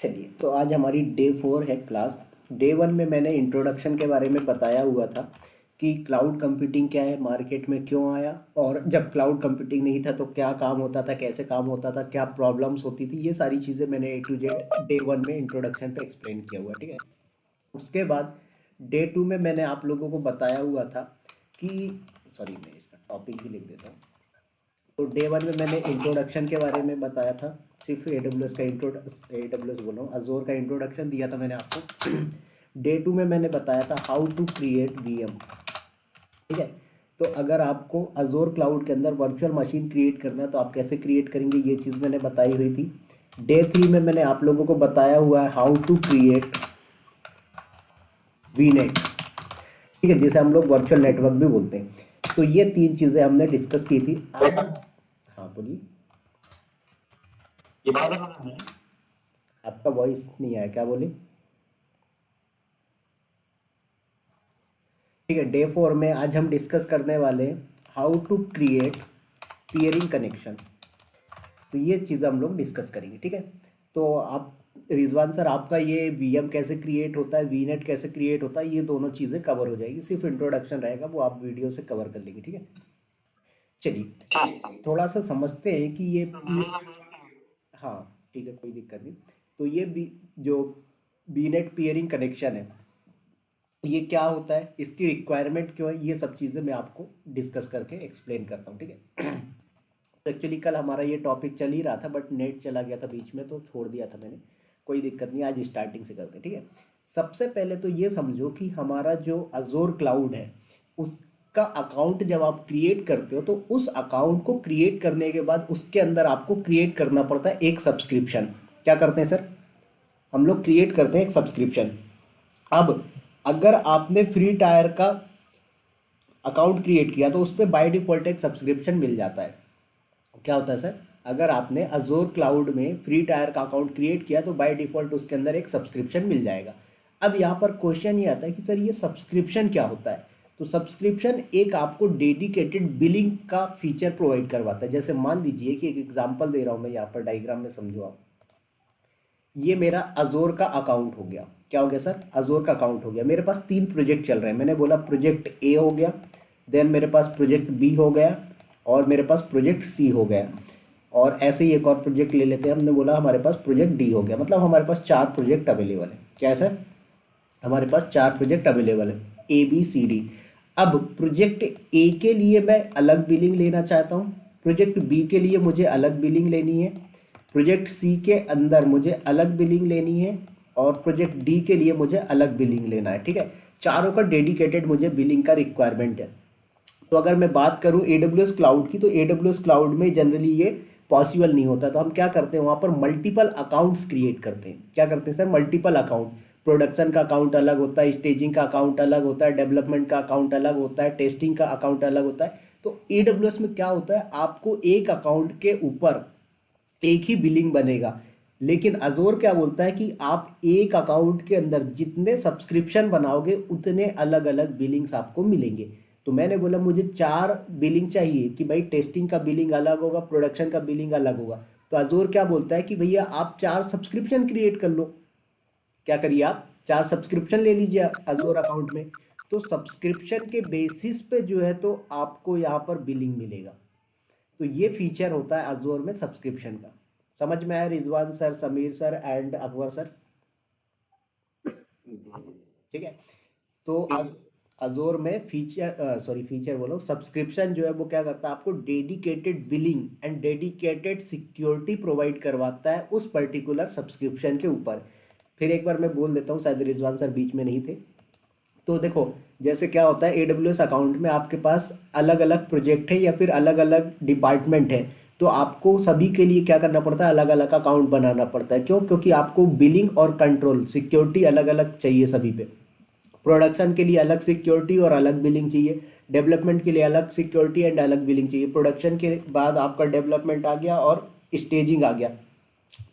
चलिए, तो आज हमारी डे 4 है क्लास। डे 1 में मैंने इंट्रोडक्शन के बारे में बताया हुआ था कि क्लाउड कंप्यूटिंग क्या है, मार्केट में क्यों आया, और जब क्लाउड कंप्यूटिंग नहीं था तो क्या काम होता था, कैसे काम होता था, क्या प्रॉब्लम्स होती थी। ये सारी चीज़ें मैंने ए टू जेड डे 1 में इंट्रोडक्शन पे एक्सप्लेन किया हुआ है, ठीक है। उसके बाद डे 2 में मैंने आप लोगों को बताया हुआ था कि, सॉरी मैं इसका टॉपिक भी लिख देता हूँ। तो डे 1 में मैंने इंट्रोडक्शन के बारे में बताया था, सिर्फ ए डब्ल्यू एस का ए डब्ल्यू एस बोल रहा हूँ, अजोर का इंट्रोडक्शन दिया था मैंने आपको। डे 2 में मैंने बताया था हाउ टू क्रिएट वीएम, ठीक है। तो अगर आपको अजोर क्लाउड के अंदर वर्चुअल मशीन क्रिएट करना है तो आप कैसे क्रिएट करेंगे, ये चीज़ मैंने बताई हुई थी। डे 3 में मैंने आप लोगों को बताया हुआ है हाउ टू क्रिएट वीनेट, ठीक है, जिसे हम लोग वर्चुअल नेटवर्क भी बोलते हैं। तो ये 3 चीज़ें हमने डिस्कस की थी आज। हाँ बोलिए। ये बात है। आपका वॉइस नहीं आया, क्या बोले। ठीक है, डे 4 में आज हम डिस्कस करने वाले हैं how to create peering connection. तो ये चीज़ हम लोग डिस्कस करेंगे, ठीक है। तो आप रिजवान सर, आपका ये वीएम कैसे क्रिएट होता है, वीनेट कैसे क्रिएट होता है, ये दोनों चीज़ें कवर हो जाएगी। सिर्फ इंट्रोडक्शन रहेगा, वो आप वीडियो से कवर कर लेंगे, ठीक है। चलिए, थोड़ा सा समझते हैं कि ये हाँ ठीक है, कोई दिक्कत नहीं। तो ये जो वीनेट पियरिंग कनेक्शन है, ये क्या होता है, इसकी रिक्वायरमेंट क्यों है, ये सब चीज़ें मैं आपको डिस्कस करके एक्सप्लेन करता हूँ, ठीक है। तो एक्चुअली कल हमारा ये टॉपिक चल ही रहा था बट नेट चला गया था बीच में तो छोड़ दिया था मैंने। कोई दिक्कत नहीं, आज स्टार्टिंग से करते हैं, ठीक है। सबसे पहले तो ये समझो कि हमारा जो अजोर क्लाउड है उसका अकाउंट जब आप क्रिएट करते हो तो उस अकाउंट को क्रिएट करने के बाद उसके अंदर आपको क्रिएट करना पड़ता है एक सब्सक्रिप्शन। क्या करते हैं सर, हम लोग क्रिएट करते हैं एक सब्सक्रिप्शन। अब अगर आपने फ्री टायर का अकाउंट क्रिएट किया तो उस पर बाय डिफ़ॉल्ट एक सब्सक्रिप्शन मिल जाता है। क्या होता है सर, अगर आपने अजोर क्लाउड में फ्री टायर का अकाउंट क्रिएट किया तो बाय डिफ़ॉल्ट उसके अंदर एक सब्सक्रिप्शन मिल जाएगा। अब यहाँ पर क्वेश्चन ये आता है कि सर ये सब्सक्रिप्शन क्या होता है। तो सब्सक्रिप्शन एक आपको डेडिकेटेड बिलिंग का फीचर प्रोवाइड करवाता है। जैसे मान लीजिए कि एक एग्जांपल दे रहा हूँ मैं यहाँ पर, डायग्राम में समझो आप। ये मेरा अजोर का अकाउंट हो गया। क्या हो गया सर, अजोर का अकाउंट हो गया। मेरे पास 3 प्रोजेक्ट चल रहे हैं। मैंने बोला प्रोजेक्ट ए हो गया, देन मेरे पास प्रोजेक्ट बी हो गया, और मेरे पास प्रोजेक्ट सी हो गया। और ऐसे ही एक और प्रोजेक्ट ले लेते हैं, हमने बोला हमारे पास प्रोजेक्ट डी हो गया। मतलब हमारे पास 4 प्रोजेक्ट अवेलेबल है। क्या है सर, हमारे पास 4 प्रोजेक्ट अवेलेबल है, ए बी सी डी। अब प्रोजेक्ट ए के लिए मैं अलग बिलिंग लेना चाहता हूँ, प्रोजेक्ट बी के लिए मुझे अलग बिलिंग लेनी है, प्रोजेक्ट सी के अंदर मुझे अलग बिलिंग लेनी है, और प्रोजेक्ट डी के लिए मुझे अलग बिलिंग लेना है, ठीक है। चारों का डेडिकेटेड मुझे बिलिंग का रिक्वायरमेंट है। तो अगर मैं बात करूं AWS क्लाउड की, तो AWS क्लाउड में जनरली ये पॉसिबल नहीं होता। तो हम क्या करते हैं, वहाँ पर मल्टीपल अकाउंट्स क्रिएट करते हैं। क्या करते हैं सर, मल्टीपल अकाउंट। प्रोडक्शन का अकाउंट अलग होता है, स्टेजिंग का अकाउंट अलग होता है, डेवलपमेंट का अकाउंट अलग होता है, टेस्टिंग का अकाउंट अलग होता है। तो AWS में क्या होता है, आपको एक अकाउंट के ऊपर एक ही बिलिंग बनेगा। लेकिन अजोर क्या बोलता है कि आप एक अकाउंट के अंदर जितने सब्सक्रिप्शन बनाओगे उतने अलग अलग बिलिंग्स आपको मिलेंगे। तो मैंने बोला मुझे 4 बिलिंग चाहिए कि भाई टेस्टिंग का बिलिंग अलग होगा, प्रोडक्शन का बिलिंग अलग होगा। तो अजोर क्या बोलता है कि भैया आप 4 सब्सक्रिप्शन क्रिएट कर लो। क्या करिए, आप 4 सब्सक्रिप्शन ले लीजिए अजोर अकाउंट में। तो सब्सक्रिप्शन के बेसिस पे जो है तो आपको यहाँ पर बिलिंग मिलेगा। तो ये फीचर होता है अजोर में सब्सक्रिप्शन का। समझ में आया Rizwan sir, Sameer sir and Akbar sir, ठीक है। तो अजोर में फीचर, सॉरी फीचर बोलो, सब्सक्रिप्शन जो है वो क्या करता है, आपको dedicated billing and dedicated security provide करवाता है उस पर्टिकुलर सब्सक्रिप्शन के ऊपर। फिर एक बार मैं बोल देता हूँ, शायद रिजवान सर बीच में नहीं थे। तो देखो, जैसे क्या होता है AWS अकाउंट में आपके पास अलग अलग प्रोजेक्ट है या फिर अलग अलग डिपार्टमेंट है। तो आपको सभी के लिए क्या करना पड़ता है, अलग अलग अकाउंट बनाना पड़ता है। क्यों, क्योंकि आपको बिलिंग और कंट्रोल सिक्योरिटी अलग अलग चाहिए सभी पे। प्रोडक्शन के लिए अलग सिक्योरिटी और अलग बिलिंग चाहिए, डेवलपमेंट के लिए अलग सिक्योरिटी एंड अलग बिलिंग चाहिए, प्रोडक्शन के बाद आपका डेवलपमेंट आ गया और स्टेजिंग आ गया,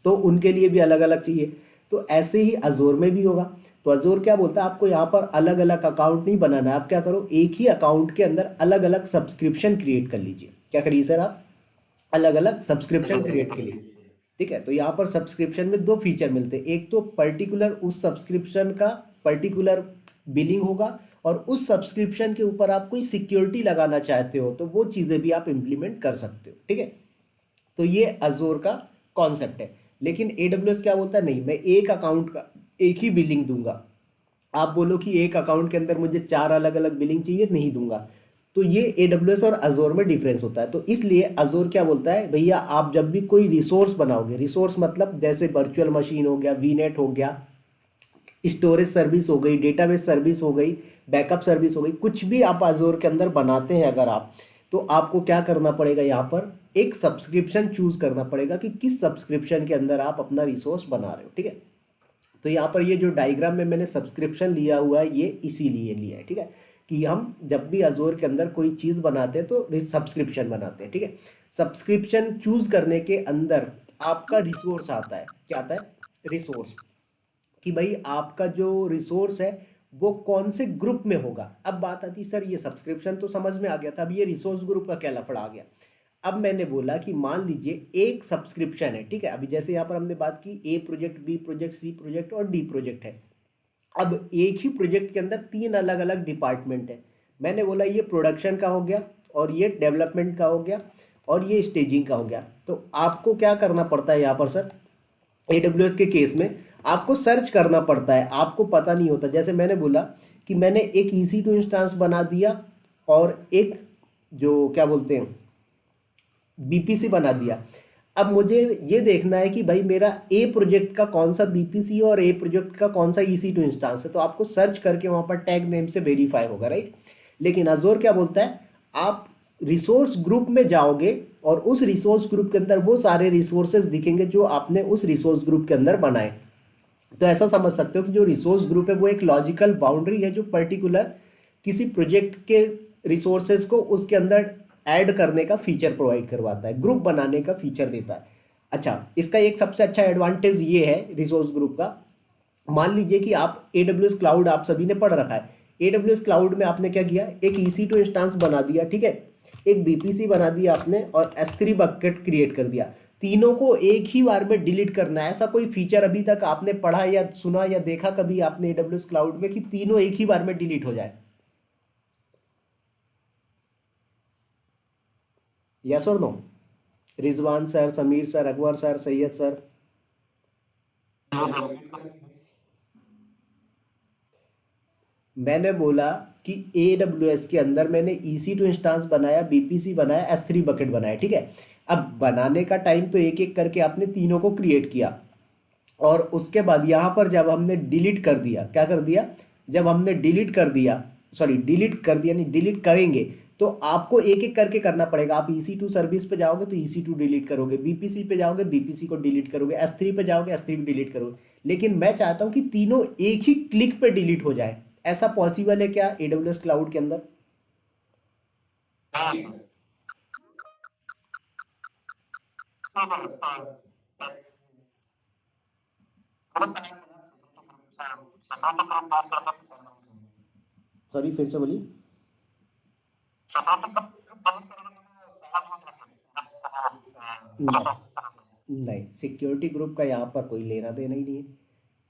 तो उनके लिए भी अलग अलग चाहिए। तो ऐसे ही अजोर में भी होगा। तो अजोर क्या बोलता है, आपको यहाँ पर अलग अलग अकाउंट नहीं बनाना है। आप क्या करो, एक ही अकाउंट के अंदर अलग अलग सब्सक्रिप्शन क्रिएट कर लीजिए। क्या करिए सर, आप अलग अलग सब्सक्रिप्शन क्रिएट के लिए। ठीक है। तो यहाँ पर सब्सक्रिप्शन में दो फीचर मिलते हैं, एक तो पर्टिकुलर उस सब्सक्रिप्शन का पर्टिकुलर बिलिंग होगा, और उस सब्सक्रिप्शन के ऊपर आप कोई सिक्योरिटी लगाना चाहते हो तो वो चीज़ें भी आप इम्प्लीमेंट कर सकते हो। ठीक है, तो ये अजोर का कॉन्सेप्ट है। लेकिन AWS क्या बोलता है, नहीं मैं एक अकाउंट का एक ही बिलिंग दूंगा। आप बोलो कि एक अकाउंट के अंदर मुझे 4 अलग अलग बिलिंग चाहिए, नहीं दूंगा। तो ये AWS और अजोर में डिफरेंस होता है। तो इसलिए अजोर क्या बोलता है, भैया आप जब भी कोई रिसोर्स बनाओगे, रिसोर्स मतलब जैसे वर्चुअल मशीन हो गया, वीनेट हो गया, स्टोरेज सर्विस हो गई, डेटाबेस सर्विस हो गई, बैकअप सर्विस हो गई, कुछ भी आप अजोर के अंदर बनाते हैं अगर आप, तो आपको क्या करना पड़ेगा, यहाँ पर एक सब्सक्रिप्शन चूज करना पड़ेगा कि किस सब्सक्रिप्शन के अंदर आप अपना रिसोर्स बना रहे हो। ठीक है, तो यहाँ पर ये जो डायग्राम में मैंने सब्सक्रिप्शन लिया हुआ है ये इसीलिए लिया है। ठीक है, कि हम जब भी अजोर के अंदर कोई चीज़ बनाते हैं तो सब्सक्रिप्शन बनाते हैं। ठीक है, सब्सक्रिप्शन चूज करने के अंदर आपका रिसोर्स आता है, क्या आता है, रिसोर्स, कि भाई आपका जो रिसोर्स है वो कौन से ग्रुप में होगा। अब बात आती सर ये सब्सक्रिप्शन तो समझ में आ गया था, अब ये रिसोर्स ग्रुप का क्या लफड़ा आ गया। अब मैंने बोला कि मान लीजिए एक सब्सक्रिप्शन है, ठीक है, अभी जैसे यहाँ पर हमने बात की ए प्रोजेक्ट, बी प्रोजेक्ट, सी प्रोजेक्ट और डी प्रोजेक्ट है। अब एक ही प्रोजेक्ट के अंदर 3 अलग अलग डिपार्टमेंट है। मैंने बोला ये प्रोडक्शन का हो गया, और ये डेवलपमेंट का हो गया, और ये स्टेजिंग का हो गया। तो आपको क्या करना पड़ता है यहाँ पर सर, AWS के केस में आपको सर्च करना पड़ता है, आपको पता नहीं होता। जैसे मैंने बोला कि मैंने एक EC2 इंस्टांस बना दिया और एक जो क्या बोलते हैं BPC बना दिया। अब मुझे ये देखना है कि भाई मेरा ए प्रोजेक्ट का कौन सा BPC और ए प्रोजेक्ट का कौन सा EC2 इंस्टांस है, तो आपको सर्च करके वहाँ पर टैग नेम से वेरीफाई होगा, राइट। लेकिन अजोर क्या बोलता है, आप रिसोर्स ग्रुप में जाओगे और उस रिसोर्स ग्रुप के अंदर वो सारे रिसोर्सेज दिखेंगे जो आपने उस रिसोर्स ग्रुप के अंदर बनाए। तो ऐसा समझ सकते हो कि जो रिसोर्स ग्रुप है वो एक लॉजिकल बाउंड्री है जो पर्टिकुलर किसी प्रोजेक्ट के रिसोर्सेज को उसके अंदर ऐड करने का फीचर प्रोवाइड करवाता है, ग्रुप बनाने का फीचर देता है। अच्छा, इसका एक सबसे अच्छा एडवांटेज ये है रिसोर्स ग्रुप का, मान लीजिए कि आप AWS क्लाउड आप सभी ने पढ़ रखा है। AWS क्लाउड में आपने क्या किया, एक EC2 इंस्टांस बना दिया, ठीक है, एक BPC बना दिया आपने, और S3 बकेट क्रिएट कर दिया। तीनों को एक ही बार में डिलीट करना है, ऐसा कोई फीचर अभी तक आपने पढ़ा या सुना या देखा कभी आपने AWS क्लाउड में कि तीनों एक ही बार में डिलीट हो जाए? यस और no? Rizwan sir, Sameer sir, Akbar sir, Syed sir. मैंने बोला कि AWS के अंदर मैंने EC2 इंस्टांस बनाया, BPC बनाया, S3 बकेट बनाया, ठीक है। अब बनाने का टाइम तो एक एक करके आपने तीनों को क्रिएट किया, और उसके बाद यहाँ पर जब हमने डिलीट कर दिया, क्या कर दिया, जब हमने डिलीट कर दिया, सॉरी डिलीट कर दिया नहीं, डिलीट करेंगे, तो आपको एक एक करके करना पड़ेगा। आप EC2 सर्विस पे जाओगे तो EC2 डिलीट करोगे, BPC पे जाओगे BPC को डिलीट करोगे, S3 पे जाओगे S3 को डिलीट करोगे। लेकिन मैं चाहता हूँ कि तीनों एक ही क्लिक पे डिलीट हो जाए। ऐसा पॉसिबल है क्या AWS क्लाउड के अंदर? सॉरी फिर से बोलिए। नहीं नहीं, सिक्योरिटी ग्रुप का यहाँ पर कोई लेना देना ही नहीं है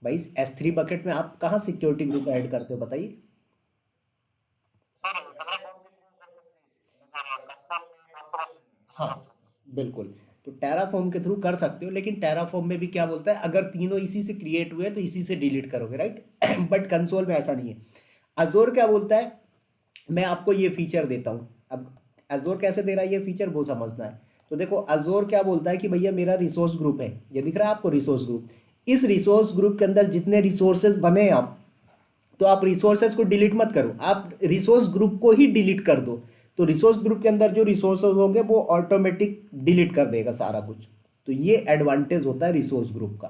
भाई। S3 बकेट में आप कहाँ सिक्योरिटी ग्रुप ऐड करते हो बताइए? हाँ, बिल्कुल। तो टेराफॉर्म के थ्रू कर सकते हो, लेकिन टेराफॉर्म में भी क्या बोलता है, अगर तीनों इसी से क्रिएट हुए तो इसी से डिलीट करोगे, राइट। बट कंसोल में ऐसा नहीं है। अजोर क्या बोलता है, मैं आपको ये फीचर देता हूँ। अब अजोर कैसे दे रहा है ये फीचर, वो समझना है। तो देखो अजोर क्या बोलता है कि भैया मेरा रिसोर्स ग्रुप है, ये दिख रहा है आपको रिसोर्स ग्रुप। इस रिसोर्स ग्रुप के अंदर जितने रिसोर्सेज बने आप, तो आप रिसोर्सेज को डिलीट मत करो, आप रिसोर्स ग्रुप को ही डिलीट कर दो। तो रिसोर्स ग्रुप के अंदर जो रिसोर्सेज होंगे वो ऑटोमेटिक डिलीट कर देगा सारा कुछ। तो ये एडवांटेज होता है रिसोर्स ग्रुप का,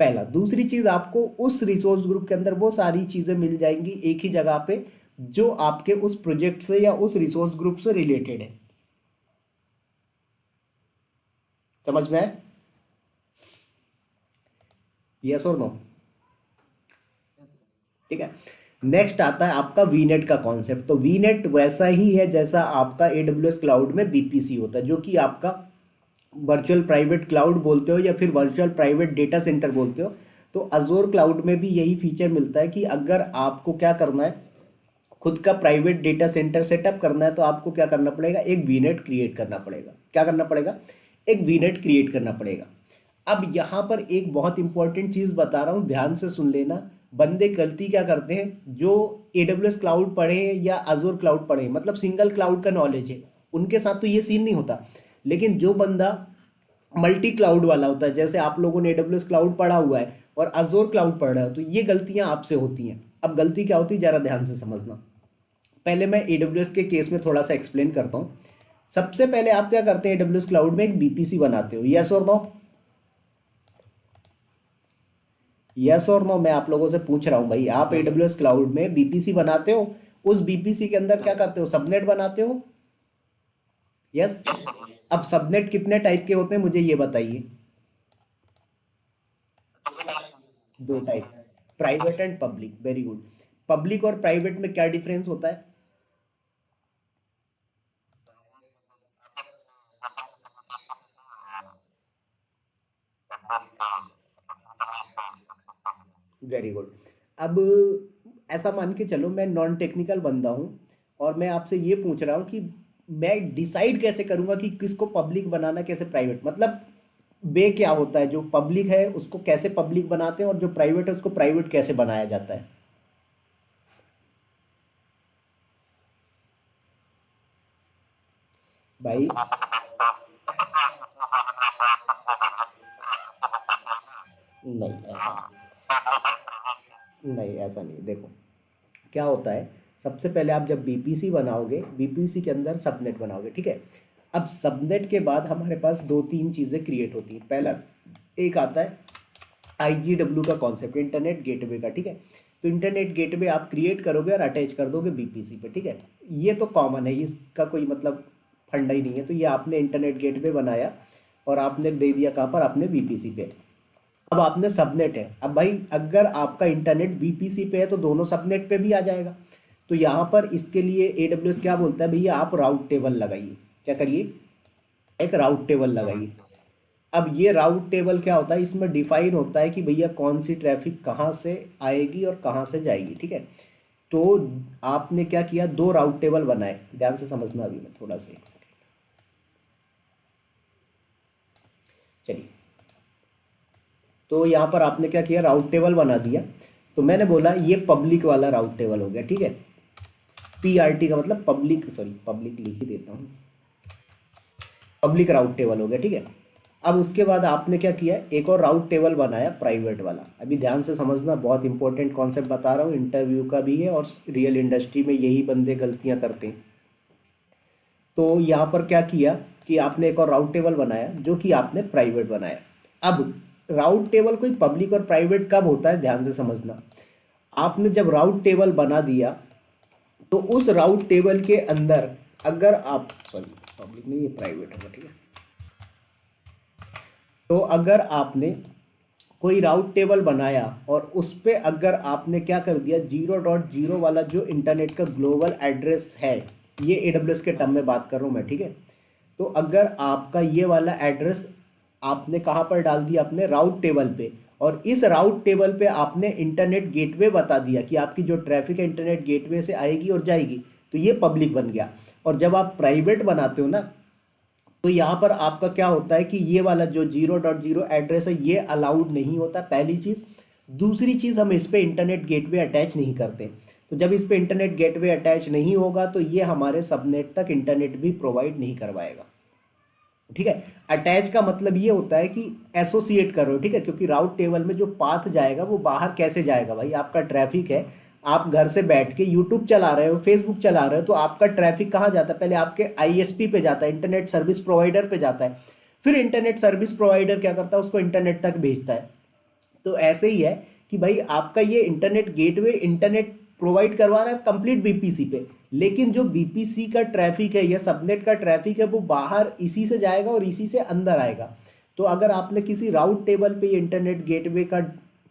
पहला। दूसरी चीज, आपको उस रिसोर्स ग्रुप के अंदर वो सारी चीजें मिल जाएंगी एक ही जगह पे जो आपके उस प्रोजेक्ट से या उस रिसोर्स ग्रुप से रिलेटेड है। समझ में आए? यस और नो? ठीक है। नेक्स्ट आता है आपका वीनेट का कॉन्सेप्ट। तो वीनेट वैसा ही है जैसा आपका AWS क्लाउड में BPC होता है, जो कि आपका वर्चुअल प्राइवेट क्लाउड बोलते हो या फिर वर्चुअल प्राइवेट डेटा सेंटर बोलते हो, तो अजोर क्लाउड में भी यही फीचर मिलता है कि अगर आपको क्या करना है, खुद का प्राइवेट डेटा सेंटर सेटअप करना है, तो आपको क्या करना पड़ेगा, एक वीनेट क्रिएट करना पड़ेगा। क्या करना पड़ेगा, एक वीनेट क्रिएट करना पड़ेगा। अब यहाँ पर एक बहुत इंपॉर्टेंट चीज़ बता रहा हूँ, ध्यान से सुन लेना। बंदे गलती क्या करते हैं, जो AWS क्लाउड पढ़े हैं या अजोर क्लाउड पढ़े हैं, मतलब सिंगल क्लाउड का नॉलेज है, उनके साथ तो ये सीन नहीं होता। लेकिन जो बंदा मल्टी क्लाउड वाला होता है, जैसे आप लोगों ने AWS क्लाउड पढ़ा हुआ है और अजोर क्लाउड पढ़ रहे हो, तो ये गलतियां आपसे होती हैं। अब गलती क्या होती है, ज़रा ध्यान से समझना। पहले मैं AWS के केस में थोड़ा सा एक्सप्लेन करता हूँ। सबसे पहले आप क्या करते हैं, AWS क्लाउड में एक BPC बनाते हो, यस और नो? यस और नो मैं आप लोगों से पूछ रहा हूँ भाई, आप AWS क्लाउड में BPC बनाते हो, उस BPC के अंदर क्या करते हो, सबनेट बनाते हो, यस? अब सबनेट कितने टाइप के होते हैं मुझे ये बताइए। दो type, private and public, very good. Public और प्राइवेट में क्या डिफरेंस होता है? Very good. अब ऐसा मान के चलो मैं नॉन टेक्निकल बंदा हूँ और मैं आपसे ये पूछ रहा हूँ कि मैं डिसाइड कैसे करूँगा कि किसको पब्लिक बनाना, कैसे प्राइवेट, मतलब वे क्या होता है, जो पब्लिक है उसको कैसे पब्लिक बनाते हैं और जो प्राइवेट है उसको प्राइवेट कैसे बनाया जाता है? भाई नहीं, ऐसा नहीं, ऐसा नहीं, देखो क्या होता है। सबसे पहले आप जब BPC बनाओगे, BPC के अंदर सबनेट बनाओगे, ठीक है। अब सबनेट के बाद हमारे पास दो तीन चीज़ें क्रिएट होती हैं। पहला एक आता है IGW का कॉन्सेप्ट, इंटरनेट गेटवे का, ठीक है। तो इंटरनेट गेटवे आप क्रिएट करोगे और अटैच कर दोगे BPC पे, ठीक है। ये तो कॉमन है, इसका कोई मतलब फंडा ही नहीं है। तो ये आपने इंटरनेट गेटवे बनाया और आपने दे दिया कहाँ पर, आपने BPC पे। अब आपने सबनेट है, अब भाई अगर आपका इंटरनेट BPC पे है तो दोनों सबनेट पे भी आ जाएगा। तो यहाँ पर इसके लिए AWS क्या बोलता है, भैया आप राउट टेबल लगाइए। क्या करिए, एक राउट टेबल लगाइए। अब ये राउट टेबल क्या होता है, इसमें डिफाइन होता है कि भैया कौन सी ट्रैफिक कहाँ से आएगी और कहाँ से जाएगी, ठीक है। तो आपने क्या किया, दो राउट टेबल बनाए, ध्यान से समझना अभी, मैं थोड़ा सा एक सेकेंड, चलिए। तो यहाँ पर आपने क्या किया, राउट टेबल बना दिया। तो मैंने बोला ये पब्लिक वाला राउट टेबल हो गया, ठीक है। PRT का मतलब पब्लिक, सॉरी पब्लिक लिख ही देता हूँ, पब्लिक राउट टेबल हो गया, ठीक है। अब उसके बाद आपने क्या किया, एक और राउट टेबल बनाया प्राइवेट वाला। अभी ध्यान से समझना, बहुत इंपॉर्टेंट कॉन्सेप्ट बता रहा हूँ, इंटरव्यू का भी है और रियल इंडस्ट्री में यही बंदे गलतियाँ करते हैं। तो यहाँ पर क्या किया कि आपने एक और राउट टेबल बनाया जो कि आपने प्राइवेट बनाया। अब राउट टेबल कोई पब्लिक और प्राइवेट कब होता है, ध्यान से समझना। आपने जब राउट टेबल बना दिया, तो उस राउट टेबल के अंदर अगर आप, सॉरी पब्लिक नहीं, ये प्राइवेट होगा, ठीक है। तो अगर आपने कोई राउट टेबल बनाया और उस पे अगर आपने क्या कर दिया, 0.0 वाला जो इंटरनेट का ग्लोबल एड्रेस है, ये AWS के टर्म में बात कर रहा हूँ मैं, ठीक है। तो अगर आपका ये वाला एड्रेस आपने कहाँ पर डाल दिया, अपने राउट टेबल पे, और इस राउट टेबल पे आपने इंटरनेट गेटवे बता दिया कि आपकी जो ट्रैफिक है इंटरनेट गेटवे से आएगी और जाएगी, तो ये पब्लिक बन गया। और जब आप प्राइवेट बनाते हो ना, तो यहाँ पर आपका क्या होता है कि ये वाला जो 0.0 एड्रेस है ये अलाउड नहीं होता, पहली चीज़। दूसरी चीज़, हम इस पे इंटरनेट गेटवे अटैच नहीं करते। तो जब इस पे इंटरनेट गेटवे अटैच नहीं होगा तो ये हमारे सबनेट तक इंटरनेट भी प्रोवाइड नहीं करवाएगा, ठीक है। अटैच का मतलब ये होता है कि एसोसिएट कर रहे हो, ठीक है, क्योंकि राउट टेबल में जो पाथ जाएगा वो बाहर कैसे जाएगा, भाई आपका ट्रैफिक है, आप घर से बैठ के यूट्यूब चला रहे हो, फेसबुक चला रहे हो, तो आपका ट्रैफिक कहाँ जाता है, पहले आपके ISP पे जाता है, इंटरनेट सर्विस प्रोवाइडर पे जाता है। फिर इंटरनेट सर्विस प्रोवाइडर क्या करता है, उसको इंटरनेट तक भेजता है। तो ऐसे ही है कि भाई आपका ये इंटरनेट गेटवे इंटरनेट प्रोवाइड करवा रहा है कंप्लीट BPC पे, लेकिन जो BPC का ट्रैफिक है या सबनेट का ट्रैफिक है वो बाहर इसी से जाएगा और इसी से अंदर आएगा। तो अगर आपने किसी राउट टेबल पे इंटरनेट गेटवे का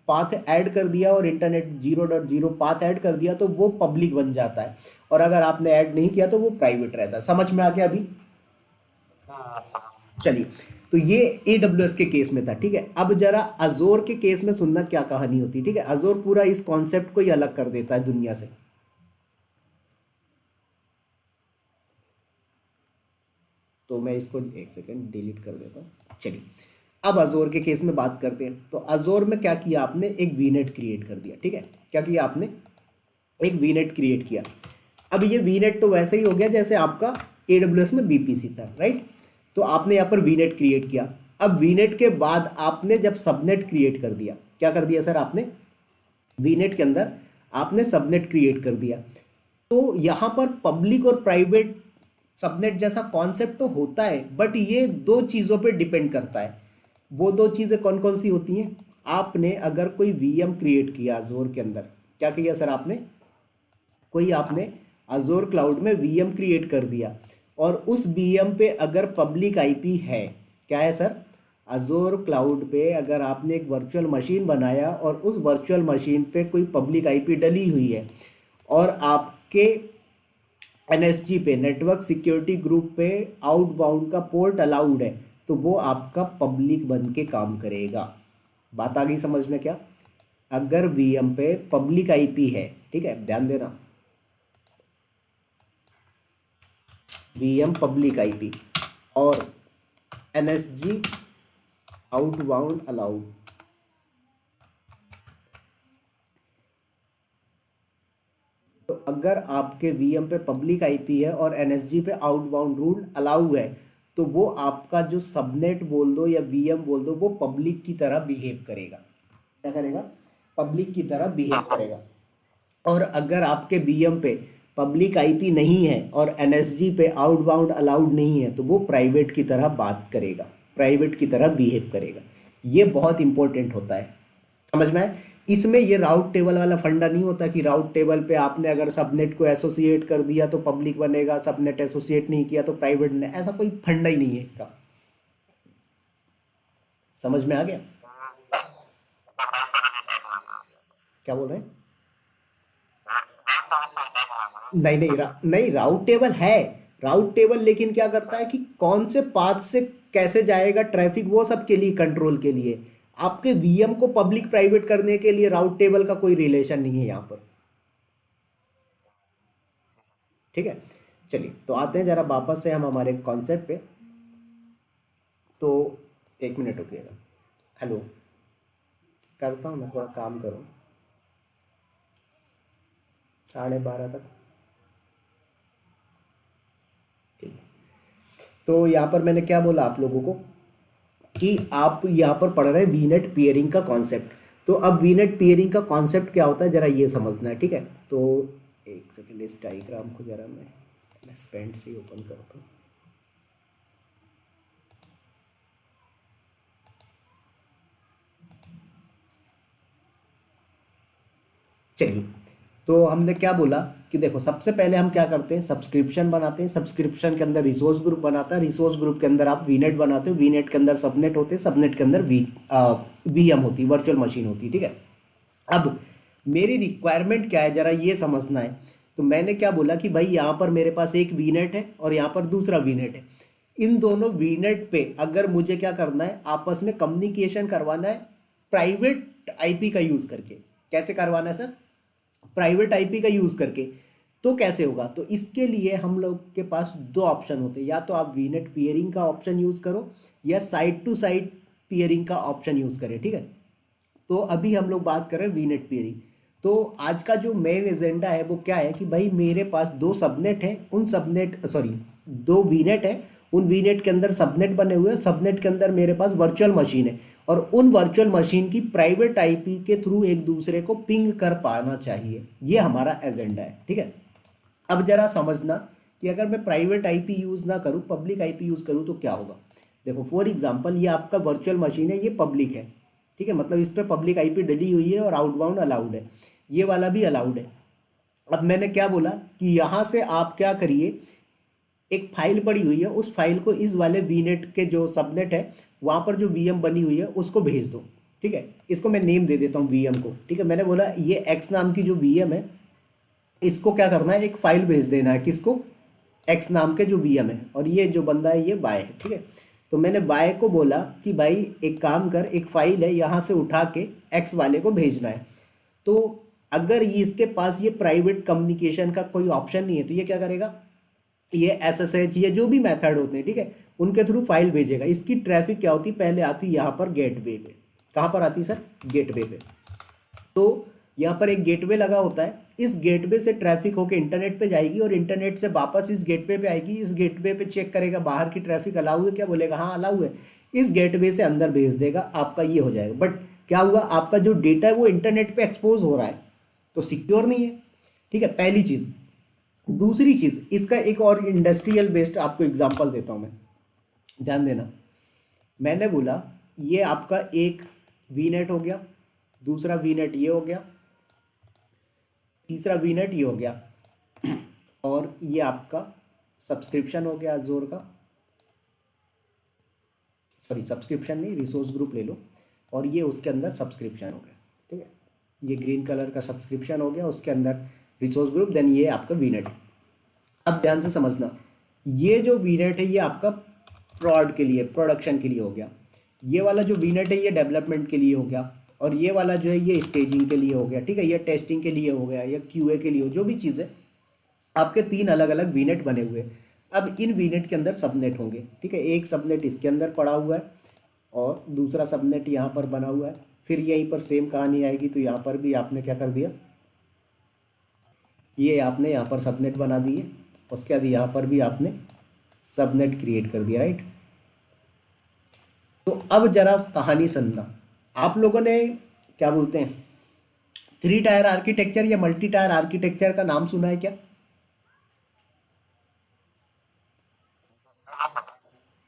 पाथ ऐड कर दिया और इंटरनेट 0.0 पाथ ऐड कर दिया तो वो पब्लिक बन जाता है, और अगर आपने ऐड नहीं किया तो वो प्राइवेट रहता है। समझ में आ गया अभी? चलिए। तो ये AWS के केस में था, ठीक है। अब जरा अजोर के केस में सुनना क्या कहानी होती है, ठीक है। अजोर पूरा इस कॉन्सेप्ट को ही अलग कर देता है दुनिया से। तो मैं इसको एक सेकेंड डिलीट कर देता हूँ। चलिए, अब अजोर के केस में बात करते हैं। तो अजोर में क्या किया आपने, एक वीनेट क्रिएट कर दिया, ठीक है। क्या किया आपने, एक वीनेट क्रिएट किया। अब ये वीनेट तो वैसे ही हो गया जैसे आपका AWS में BPC था, राइट। तो आपने यहाँ पर वीनेट क्रिएट किया। अब वीनेट के बाद आपने जब सबनेट क्रिएट कर दिया, क्या कर दिया सर आपने, वीनेट के अंदर आपने सबनेट क्रिएट कर दिया। तो यहाँ पर पब्लिक और प्राइवेट सबनेट जैसा कॉन्सेप्ट तो होता है, बट ये दो चीज़ों पे डिपेंड करता है। वो दो चीज़ें कौन कौन सी होती हैं, आपने अगर कोई VM क्रिएट किया अजोर के अंदर, क्या किया सर आपने, कोई आपने अजोर क्लाउड में VM क्रिएट कर दिया, और उस VM पे अगर पब्लिक IP है, क्या है सर, अजोर क्लाउड पे अगर आपने एक वर्चुअल मशीन बनाया और उस वर्चुअल मशीन पे कोई पब्लिक IP डली हुई है, और आपके NSG पे, नेटवर्क सिक्योरिटी ग्रुप पे, आउटबाउंड का पोर्ट अलाउड है, तो वो आपका पब्लिक बन के काम करेगा। बात आ गई समझ में क्या, अगर VM पे पब्लिक IP है, ठीक है, ध्यान देना, VM पब्लिक IP और NSG आउटबाउंड अलाउड, तो अगर आपके VM पे पब्लिक IP है और NSG पे आउटबाउंड रूल अलाउ है, तो वो आपका जो सबनेट बोल दो या VM बोल दो, वो पब्लिक की तरह बिहेव करेगा। क्या करेगा, पब्लिक की तरह बिहेव करेगा। और अगर आपके VM पे पब्लिक IP नहीं है और NSG पे आउटबाउंड अलाउड नहीं है, तो वो प्राइवेट की तरह बात करेगा, प्राइवेट की तरह बिहेव करेगा। ये बहुत इंपॉर्टेंट होता है, समझ में आए। इसमें ये राउट टेबल वाला फंडा नहीं होता कि राउट टेबल पे आपने अगर सबनेट को एसोसिएट कर दिया तो पब्लिक बनेगा, सबनेट एसोसिएट नहीं किया तो प्राइवेट ने, ऐसा कोई फंडा ही नहीं है इसका। समझ में आ गया, क्या बोल रहे हैं। नहीं नहीं नहीं, राउट टेबल है, राउट टेबल, लेकिन क्या करता है कि कौन से पाथ से कैसे जाएगा ट्रैफिक, वो सब के लिए, कंट्रोल के लिए। आपके VM को पब्लिक प्राइवेट करने के लिए राउट टेबल का कोई रिलेशन नहीं है यहाँ पर, ठीक है। चलिए, तो आते हैं जरा वापस से हम हमारे कॉन्सेप्ट पे। तो एक मिनट रुकिएगा, हेलो, करता हूँ मैं, थोड़ा काम करूँ, 12:30 तक, ठीक है। तो यहाँ पर मैंने क्या बोला आप लोगों को कि आप यहाँ पर पढ़ रहे हैं वीनेट पियरिंग का कॉन्सेप्ट। तो अब वीनेट पियरिंग का कॉन्सेप्ट क्या होता है जरा ये समझना है, ठीक है। तो एक सेकेंड, इस डायग्राम को जरा मैं स्पेंड से ओपन करता हूँ। चलिए, तो हमने क्या बोला कि देखो, सबसे पहले हम क्या करते हैं, सब्सक्रिप्शन बनाते हैं, सब्सक्रिप्शन के अंदर रिसोर्स ग्रुप बनाता है, रिसोर्स ग्रुप के अंदर आप वीनेट बनाते हो, वीनेट के अंदर सबनेट होते हैं, सबनेट के अंदर VM होती है, वर्चुअल मशीन होती है, ठीक है। अब मेरी रिक्वायरमेंट क्या है जरा ये समझना है। तो मैंने क्या बोला कि भाई यहाँ पर मेरे पास एक वीनेट है और यहाँ पर दूसरा वीनेट है। इन दोनों वीनेट पे अगर मुझे क्या करना है, आपस में कम्युनिकेशन करवाना है प्राइवेट IP का यूज़ करके। कैसे करवाना है सर, प्राइवेट IP का यूज़ करके। तो कैसे होगा, तो इसके लिए हम लोग के पास दो ऑप्शन होते हैं, या तो आप वीनेट पियरिंग का ऑप्शन यूज़ करो या साइड टू साइड पियरिंग का ऑप्शन यूज़ करें, ठीक है। तो अभी हम लोग बात कर रहे हैं वीनेट पियरिंग। तो आज का जो मेन एजेंडा है वो क्या है कि भाई मेरे पास दो सबनेट हैं, उन सबनेट सॉरी दो वीनेट है, उन वीनेट के अंदर सबनेट बने हुए हैं, सबनेट के अंदर मेरे पास वर्चुअल मशीन है, और उन वर्चुअल मशीन की प्राइवेट IP के थ्रू एक दूसरे को पिंग कर पाना चाहिए। ये हमारा एजेंडा है, ठीक है। अब जरा समझना कि अगर मैं प्राइवेट IP यूज़ ना करूँ, पब्लिक IP यूज़ करूँ तो क्या होगा। देखो, फॉर एग्जांपल ये आपका वर्चुअल मशीन है, ये पब्लिक है, ठीक है, मतलब इस पर पब्लिक IP डली हुई है और आउटबाउंड अलाउड है, ये वाला भी अलाउड है। अब मैंने क्या बोला कि यहाँ से आप क्या करिए, एक फाइल पड़ी हुई है, उस फाइल को इस वाले वीनेट के जो सबनेट है वहाँ पर जो VM बनी हुई है उसको भेज दो, ठीक है। इसको मैं नेम दे देता हूँ VM को, ठीक है। मैंने बोला ये X नाम की जो VM है, इसको क्या करना है, एक फाइल भेज देना है, किसको, X नाम के जो VM है, और ये जो बंदा है ये Y है, ठीक है। तो मैंने बाय को बोला कि भाई एक काम कर, एक फाइल है यहाँ से उठा के एक्स वाले को भेजना है। तो अगर ये इसके पास ये प्राइवेट कम्युनिकेशन का कोई ऑप्शन नहीं है तो ये क्या करेगा, ये एसएसएच ये जो भी मेथड होते हैं, ठीक है, उनके थ्रू फाइल भेजेगा। इसकी ट्रैफिक क्या होती, पहले आती यहाँ पर गेटवे पे। कहाँ पर आती सर, गेटवे पे। तो यहाँ पर एक गेटवे लगा होता है, इस गेटवे से ट्रैफिक होकर इंटरनेट पे जाएगी और इंटरनेट से वापस इस गेटवे पे आएगी। इस गेटवे पे चेक करेगा बाहर की ट्रैफिक अलाउ है क्या, बोलेगा हाँ अलाउ है, इस गेटवे से अंदर भेज देगा, आपका ये हो जाएगा। बट क्या हुआ, आपका जो डेटा है वो इंटरनेट पे एक्सपोज हो रहा है, तो सिक्योर नहीं है, ठीक है, पहली चीज़। दूसरी चीज़, इसका एक और इंडस्ट्रियल बेस्ड आपको एग्जांपल देता हूँ मैं, ध्यान देना। मैंने बोला ये आपका एक वीनेट हो गया, दूसरा वीनेट ये हो गया, तीसरा वीनेट ये हो गया, और ये आपका सब्सक्रिप्शन हो गया अज़ूर का, सॉरी सब्सक्रिप्शन नहीं, रिसोर्स ग्रुप ले लो, और ये उसके अंदर सब्सक्रिप्शन हो गया, ठीक है, ये ग्रीन कलर का सब्सक्रिप्शन हो गया, उसके अंदर रिसोर्स ग्रुप, देन ये आपका वीनेट। अब ध्यान से समझना, ये जो वीनेट है ये आपका प्रॉड के लिए, प्रोडक्शन के लिए हो गया, ये वाला जो वीनेट है ये डेवलपमेंट के लिए हो गया, और ये वाला जो है ये स्टेजिंग के लिए हो गया, ठीक है, ये टेस्टिंग के लिए हो गया, या क्यूए के लिए हो, जो भी चीज़ है, आपके 3 अलग अलग वीनेट बने हुए। अब इन वीनेट के अंदर सबनेट होंगे, ठीक है, एक सबनेट इसके अंदर पड़ा हुआ है और दूसरा सबनेट यहाँ पर बना हुआ है। फिर यहीं पर सेम कहानी आएगी, तो यहाँ पर भी आपने क्या कर दिया, ये आपने यहाँ पर सबनेट बना दिए, उसके बाद यहाँ पर भी आपने सबनेट क्रिएट कर दिया, राइट। तो अब जरा कहानी सुनना, आप लोगों ने क्या बोलते हैं 3 टायर आर्किटेक्चर या मल्टी टायर आर्किटेक्चर का नाम सुना है क्या?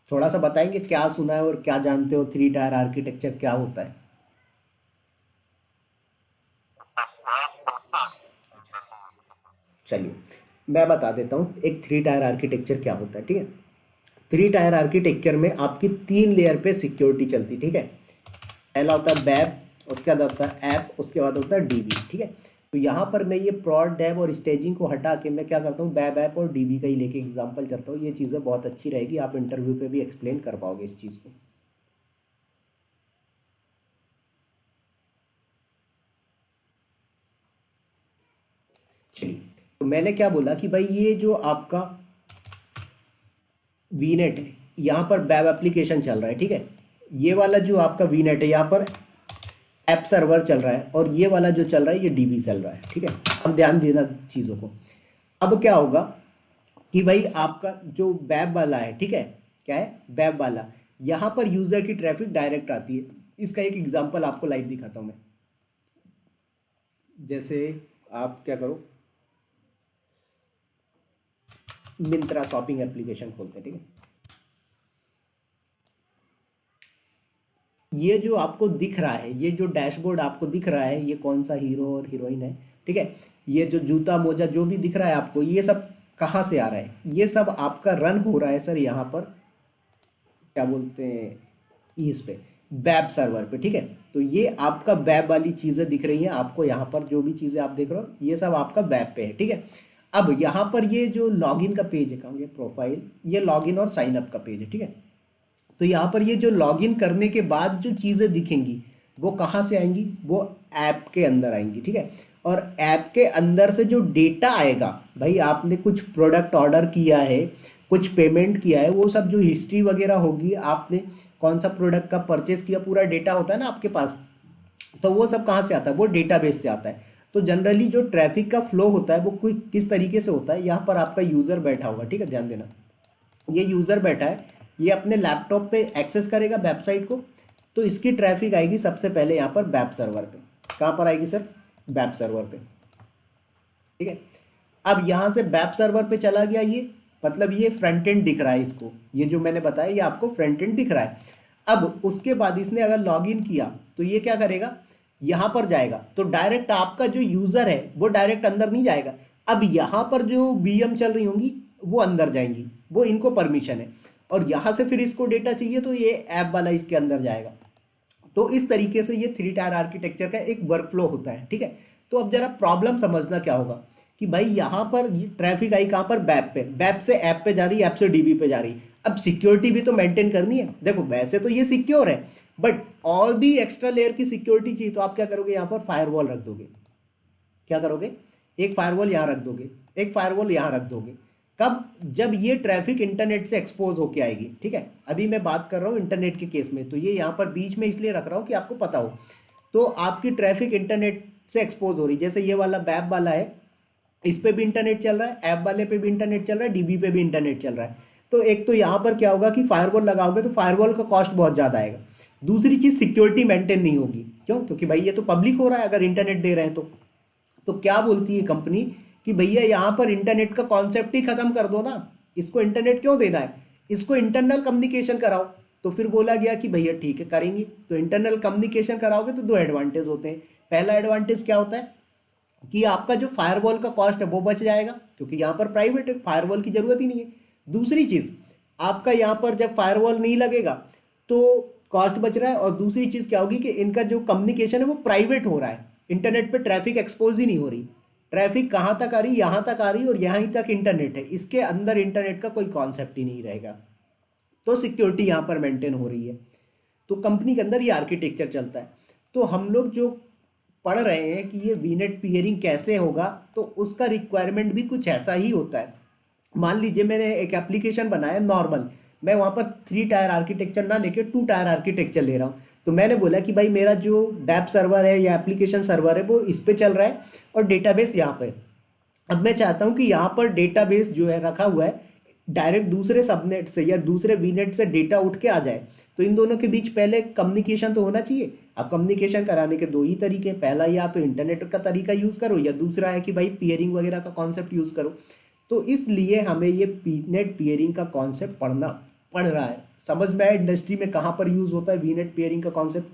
थोड़ा सा बताएंगे क्या सुना है और क्या जानते हो, 3 टायर आर्किटेक्चर क्या होता है? चलिए मैं बता देता हूँ एक 3 टायर आर्किटेक्चर क्या होता है, ठीक है। 3 टायर आर्किटेक्चर में आपकी 3 लेयर पे सिक्योरिटी चलती, ठीक है। पहला होता है वेब, उसके बाद होता है ऐप, उसके बाद होता है डीबी, ठीक है। तो यहाँ पर मैं ये प्रॉड डेव और स्टेजिंग को हटा के मैं क्या करता हूँ, वेब ऐप और डीबी का ही लेके एग्जांपल चलता हूँ। ये चीज़ें बहुत अच्छी रहेगी, आप इंटरव्यू पे भी एक्सप्लेन कर पाओगे इस चीज़ को। चलिए, तो मैंने क्या बोला कि भाई ये जो आपका वीनेट है, यहाँ पर वेब एप्लीकेशन चल रहा है, ठीक है। ये वाला जो आपका वीनेट है यहाँ पर ऐप सर्वर चल रहा है, और ये वाला जो चल रहा है ये डीबी चल रहा है, ठीक है। अब ध्यान देना चीज़ों को। अब क्या होगा कि भाई आपका जो वेब वाला है, ठीक है, क्या है वेब वाला, यहाँ पर यूज़र की ट्रैफिक डायरेक्ट आती है। इसका एक एग्जांपल आपको लाइव दिखाता हूँ मैं। जैसे आप क्या करो, मिंत्रा शॉपिंग एप्लीकेशन खोलते हैं, ठीक है। ये जो आपको दिख रहा है, ये जो डैशबोर्ड आपको दिख रहा है, ये कौन सा हीरो और हीरोइन है, ठीक है। ये जो जूता मोजा जो भी दिख रहा है आपको, ये सब कहाँ से आ रहा है, ये सब आपका रन हो रहा है सर यहाँ पर, क्या बोलते हैं, इस पे वेब सर्वर पे, ठीक है। तो ये आपका वेब वाली चीज़ें दिख रही हैं आपको, यहाँ पर जो भी चीज़ें आप देख रहे हो ये सब आपका वेब पे है, ठीक है। अब यहाँ पर ये जो लॉगिन का पेज है, कहाँ, ये प्रोफाइल, ये लॉगिन और साइन अप का पेज है, ठीक है। तो यहाँ पर ये जो लॉगिन करने के बाद जो चीज़ें दिखेंगी वो कहाँ से आएंगी, वो ऐप के अंदर आएंगी, ठीक है। और ऐप के अंदर से जो डेटा आएगा, भाई आपने कुछ प्रोडक्ट ऑर्डर किया है, कुछ पेमेंट किया है, वो सब जो हिस्ट्री वगैरह होगी, आपने कौन सा प्रोडक्ट का परचेस किया, पूरा डेटा होता है ना आपके पास, तो वो सब कहाँ से आता है, वो डेटाबेस से आता है। तो जनरली जो ट्रैफिक का फ्लो होता है वो कोई किस तरीके से होता है, यहाँ पर आपका यूज़र बैठा होगा, ठीक है, ध्यान देना। ये यूज़र बैठा है, ये अपने लैपटॉप पे एक्सेस करेगा वेबसाइट को, तो इसकी ट्रैफिक आएगी सबसे पहले यहाँ पर वेब सर्वर पे। कहाँ पर आएगी सर, वेब सर्वर पे, ठीक है। अब यहाँ से वेब सर्वर पे चला गया, ये मतलब ये फ्रंट एंड दिख रहा है इसको, ये जो मैंने बताया ये आपको फ्रंट एंड दिख रहा है। अब उसके बाद इसने अगर लॉगिन किया तो ये क्या करेगा, यहाँ पर जाएगा, तो डायरेक्ट आपका जो यूज़र है वो डायरेक्ट अंदर नहीं जाएगा। अब यहाँ पर जो वीएम चल रही होंगी वो अंदर जाएंगी, वो इनको परमिशन है, और यहाँ से फिर इसको डेटा चाहिए तो ये ऐप वाला इसके अंदर जाएगा। तो इस तरीके से ये 3 टायर आर्किटेक्चर का एक वर्कफ्लो होता है, ठीक है। तो अब जरा प्रॉब्लम समझना क्या होगा कि भाई यहाँ पर ट्रैफिक आई कहाँ पर, वेब पे, वेब से ऐप पे जा रही है, ऐप से डीबी पे जा रही है। अब सिक्योरिटी भी तो मेंटेन करनी है। देखो वैसे तो ये सिक्योर है, बट और भी एक्स्ट्रा लेयर की सिक्योरिटी चाहिए, तो आप क्या करोगे, यहाँ पर फायरवॉल रख दोगे। क्या करोगे, एक फायरवॉल यहाँ रख दोगे, एक फायरवॉल यहाँ रख दोगे। कब, जब ये ट्रैफिक इंटरनेट से एक्सपोज होके आएगी, ठीक है, अभी मैं बात कर रहा हूँ इंटरनेट के केस में, तो ये यहाँ पर बीच में इसलिए रख रहा हूँ कि आपको पता हो। तो आपकी ट्रैफिक इंटरनेट से एक्सपोज हो रही, जैसे ये वाला बैब वाला है, इस पे भी इंटरनेट चल रहा है, ऐप वाले पे भी इंटरनेट चल रहा है, डीबी पे भी इंटरनेट चल रहा है। तो एक तो यहाँ पर क्या होगा कि फायरवॉल लगाओगे तो फायरवॉल का कॉस्ट बहुत ज़्यादा आएगा। दूसरी चीज़, सिक्योरिटी मेंटेन नहीं होगी। क्यों? क्योंकि भाई ये तो पब्लिक हो रहा है अगर इंटरनेट दे रहे हैं तो क्या बोलती है कंपनी कि भैया यहाँ पर इंटरनेट का कॉन्सेप्ट ही खत्म कर दो ना, इसको इंटरनेट क्यों देना है, इसको इंटरनल कम्युनिकेशन कराओ। तो फिर बोला गया कि भैया ठीक है करेंगे। तो इंटरनल कम्युनिकेशन कराओगे तो दो एडवांटेज होते हैं। पहला एडवांटेज क्या होता है कि आपका जो फायरवॉल का कॉस्ट है वो बच जाएगा, क्योंकि यहाँ पर प्राइवेट है, फायरवॉल की जरूरत ही नहीं है। दूसरी चीज़, आपका यहाँ पर जब फायरवॉल नहीं लगेगा तो कॉस्ट बच रहा है, और दूसरी चीज़ क्या होगी कि इनका जो कम्युनिकेशन है वो प्राइवेट हो रहा है, इंटरनेट पे ट्रैफिक एक्सपोज ही नहीं हो रही। ट्रैफिक कहाँ तक आ रही, यहाँ तक आ रही, और यहाँ तक इंटरनेट है, इसके अंदर इंटरनेट का कोई कॉन्सेप्ट ही नहीं रहेगा। तो सिक्योरिटी यहाँ पर मेंटेन हो रही है। तो कंपनी के अंदर ये आर्किटेक्चर चलता है। तो हम लोग जो पढ़ रहे हैं कि ये वीनेट पियरिंग कैसे होगा, तो उसका रिक्वायरमेंट भी कुछ ऐसा ही होता है। मान लीजिए मैंने एक एप्लीकेशन बनाया नॉर्मल, मैं वहाँ पर 3 टायर आर्किटेक्चर ना लेके 2 टायर आर्किटेक्चर ले रहा हूँ। तो मैंने बोला कि भाई मेरा जो वेब सर्वर है या एप्लीकेशन सर्वर है वो इस पे चल रहा है, और डेटाबेस यहाँ पे। अब मैं चाहता हूँ कि यहाँ पर डेटाबेस जो है रखा हुआ है, डायरेक्ट दूसरे सबनेट से या दूसरे वीनेट से डेटा उठ के आ जाए। तो इन दोनों के बीच पहले कम्युनिकेशन तो होना चाहिए। अब कम्युनिकेशन कराने के दो ही तरीके हैं, पहला या तो इंटरनेट का तरीका यूज़ करो, या दूसरा है कि भाई पियरिंग वगैरह का कॉन्सेप्ट यूज़ करो। तो इसलिए हमें ये वीनेट पियरिंग का कॉन्सेप्ट पढ़ना पड़ रहा है। समझ में आया इंडस्ट्री में कहाँ पर यूज़ होता है वीनेट पियरिंग का कॉन्सेप्ट।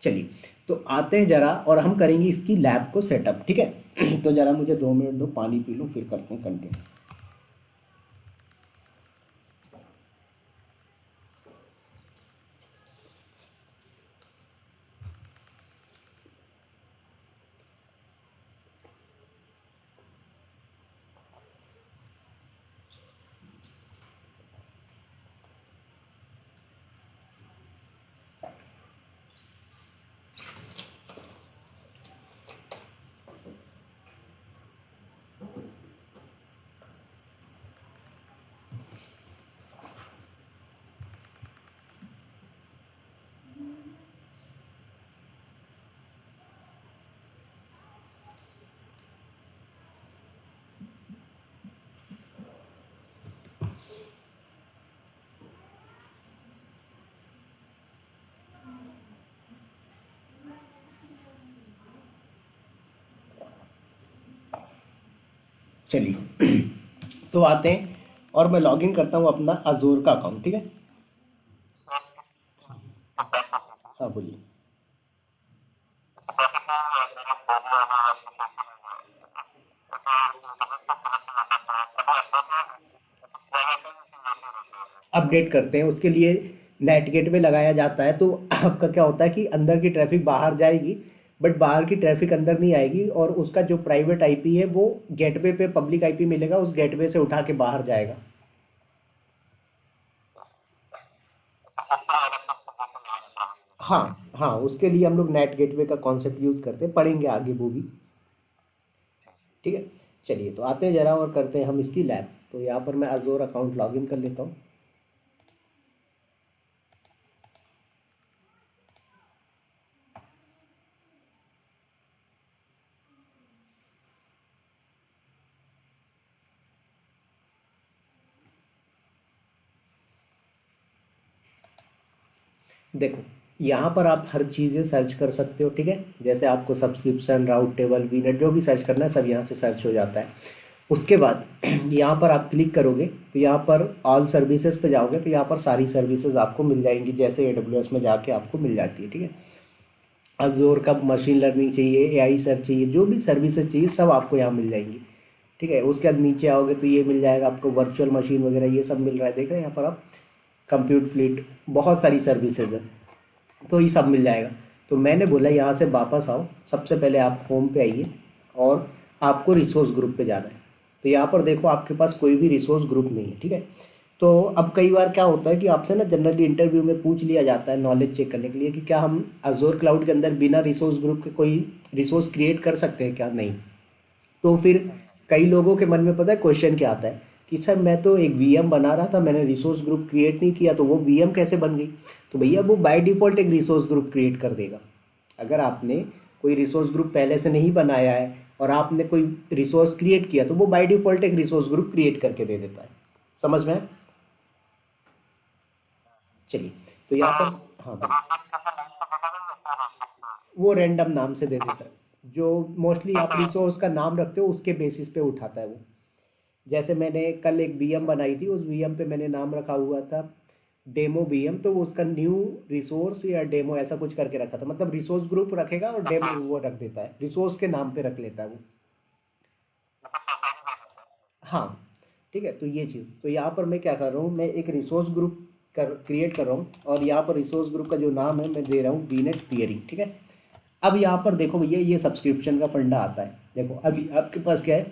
चलिए, तो आते हैं जरा और हम करेंगे इसकी लैब को सेटअप, ठीक है। तो जरा मुझे 2 मिनट दो, पानी पी लूँ, फिर करते हैं कंटिन्यू। चलिए, तो आते हैं और मैं लॉगिन करता हूँ अपना अजूर का अकाउंट, ठीक है। हाँ बोलिए। अपडेट करते हैं उसके लिए नेट गेटवे लगाया जाता है। तो आपका क्या होता है कि अंदर की ट्रैफिक बाहर जाएगी, बट बाहर की ट्रैफिक अंदर नहीं आएगी, और उसका जो प्राइवेट आईपी है वो गेटवे पे पब्लिक आईपी मिलेगा, उस गेटवे से उठा के बाहर जाएगा। हाँ हाँ, उसके लिए हम लोग नेट गेटवे का कॉन्सेप्ट यूज़ करते हैं, पढ़ेंगे आगे वो भी, ठीक है। चलिए, तो आते हैं जरा और करते हैं हम इसकी लैब। तो यहाँ पर मैं अजोर अकाउंट लॉगिन कर लेता हूँ। देखो, यहाँ पर आप हर चीज़ें सर्च कर सकते हो, ठीक है। जैसे आपको सब्सक्रिप्शन, राउट टेबल, वीनेट जो भी सर्च करना है सब यहाँ से सर्च हो जाता है। उसके बाद यहाँ पर आप क्लिक करोगे तो यहाँ पर ऑल सर्विसेज पे जाओगे तो यहाँ पर सारी सर्विसेज आपको मिल जाएंगी, जैसे AWS में जाके आपको मिल जाती है, ठीक है। अज़ोर का मशीन लर्निंग चाहिए, AI सर्च चाहिए, जो भी सर्विसेज चाहिए सब आपको यहाँ मिल जाएंगी, ठीक है। उसके बाद नीचे आओगे तो ये मिल जाएगा आपको, वर्चुअल मशीन वगैरह ये सब मिल रहा है, देख रहे हैं यहाँ पर आप। कंप्यूट फ्लीट, बहुत सारी सर्विसेज है, तो ये सब मिल जाएगा। तो मैंने बोला यहाँ से वापस आओ, सबसे पहले आप होम पे आइए और आपको रिसोर्स ग्रुप पे जाना है। तो यहाँ पर देखो आपके पास कोई भी रिसोर्स ग्रुप नहीं है, ठीक है। तो अब कई बार क्या होता है कि आपसे ना जनरली इंटरव्यू में पूछ लिया जाता है नॉलेज चेक करने के लिए कि क्या हम अजोर क्लाउड के अंदर बिना रिसोर्स ग्रुप के कोई रिसोर्स क्रिएट कर सकते हैं क्या, नहीं। तो फिर कई लोगों के मन में पता है क्वेश्चन क्या आता है कि सर मैं तो एक वीएम बना रहा था, मैंने रिसोर्स ग्रुप क्रिएट नहीं किया, तो वो वीएम कैसे बन गई। तो भैया वो बाय डिफ़ॉल्ट एक रिसोर्स ग्रुप क्रिएट कर देगा। अगर आपने कोई रिसोर्स ग्रुप पहले से नहीं बनाया है और आपने कोई रिसोर्स क्रिएट किया तो वो बाय डिफ़ॉल्ट एक रिसोर्स ग्रुप क्रिएट करके दे देता है। समझ में आया? चलिए, तो यहाँ पर हाँ भाई, वो रैंडम नाम से दे देता है। जो मोस्टली आप रिसोर्स का नाम रखते हो उसके बेसिस पे उठाता है वो। जैसे मैंने कल एक वीएम बनाई थी, उस वीएम पे मैंने नाम रखा हुआ था डेमो वीएम, तो वो उसका न्यू रिसोर्स या डेमो ऐसा कुछ करके रखा था। मतलब रिसोर्स ग्रुप रखेगा और डेमो वो रख देता है, रिसोर्स के नाम पे रख लेता है वो। हाँ, ठीक है। तो ये चीज़, तो यहाँ पर मैं क्या कर रहा हूँ, मैं एक रिसोर्स ग्रुप कर क्रिएट कर रहा हूँ और यहाँ पर रिसोर्स ग्रुप का जो नाम है मैं दे रहा हूँ बीनेट पियरिंग, ठीक है। अब यहाँ पर देखो भैया, ये सब्सक्रिप्शन का फंडा आता है। देखो अभी आपके पास क्या है,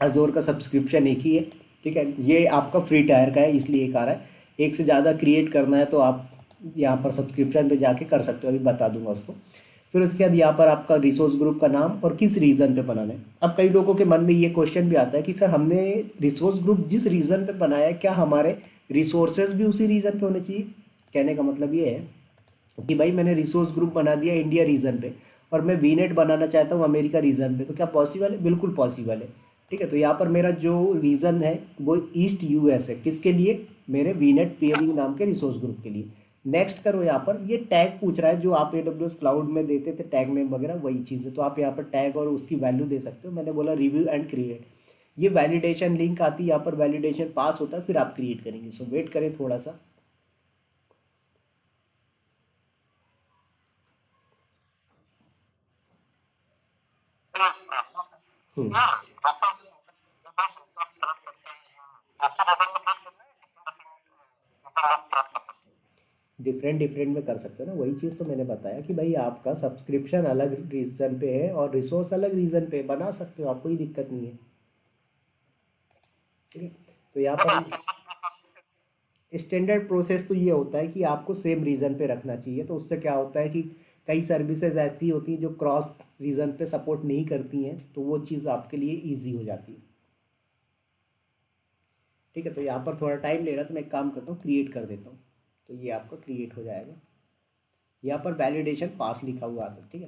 अज़ोर का सब्सक्रिप्शन एक ही है, ठीक है। ये आपका फ्री टायर का है इसलिए एक आ रहा है। एक से ज़्यादा क्रिएट करना है तो आप यहाँ पर सब्सक्रिप्शन पे जाके कर सकते हो, अभी बता दूंगा उसको। फिर उसके बाद यहाँ पर आपका रिसोर्स ग्रुप का नाम और किस रीज़न पे बनाना है। अब कई लोगों के मन में ये क्वेश्चन भी आता है कि सर हमने रिसोर्स ग्रुप जिस रीज़न पे बनाया है, क्या हमारे रिसोर्सेज भी उसी रीज़न पे होने चाहिए। कहने का मतलब ये है कि भाई मैंने रिसोर्स ग्रुप बना दिया इंडिया रीजन पे और मैं वीनेट बनाना चाहता हूँ अमेरिका रीजन पे, तो क्या पॉसिबल है? बिल्कुल पॉसिबल है, ठीक है। तो यहाँ पर मेरा जो रीजन है वो ईस्ट यूएस है, किसके लिए? मेरे वीनेट पियरिंग नाम के रिसोर्स ग्रुप के लिए। नेक्स्ट करो, यहाँ पर ये टैग पूछ रहा है जो आप AWS क्लाउड में देते थे टैग नेम वगैरह, वही चीज़ है। तो आप यहाँ पर टैग और उसकी वैल्यू दे सकते हो। मैंने बोला रिव्यू एंड क्रिएट। ये वैलिडेशन लिंक आती है, यहाँ पर वैलिडेशन पास होता है फिर आप क्रिएट करेंगे। सो वेट करें थोड़ा सा। हम्म, डिफरेंट डिफरेंट में कर सकते हो ना, वही चीज़ तो मैंने बताया कि भाई आपका सब्सक्रिप्शन अलग रीज़न पे है और रिसोर्स अलग रीज़न पे बना सकते हो आप, कोई दिक्कत नहीं है, ठीक है। तो यहाँ पर स्टैंडर्ड प्रोसेस तो ये होता है कि आपको सेम रीज़न पे रखना चाहिए। तो उससे क्या होता है कि कई सर्विसेज ऐसी होती हैं जो क्रॉस रीज़न पे सपोर्ट नहीं करती हैं, तो वो चीज़ आपके लिए ईजी हो जाती है, ठीक है। तो यहाँ पर थोड़ा टाइम ले रहा है तो मैं एक काम करता हूँ, क्रिएट कर देता हूँ। तो ये आपका क्रिएट हो जाएगा। यहाँ पर वैलिडेशन पास लिखा हुआ आता है, ठीक है।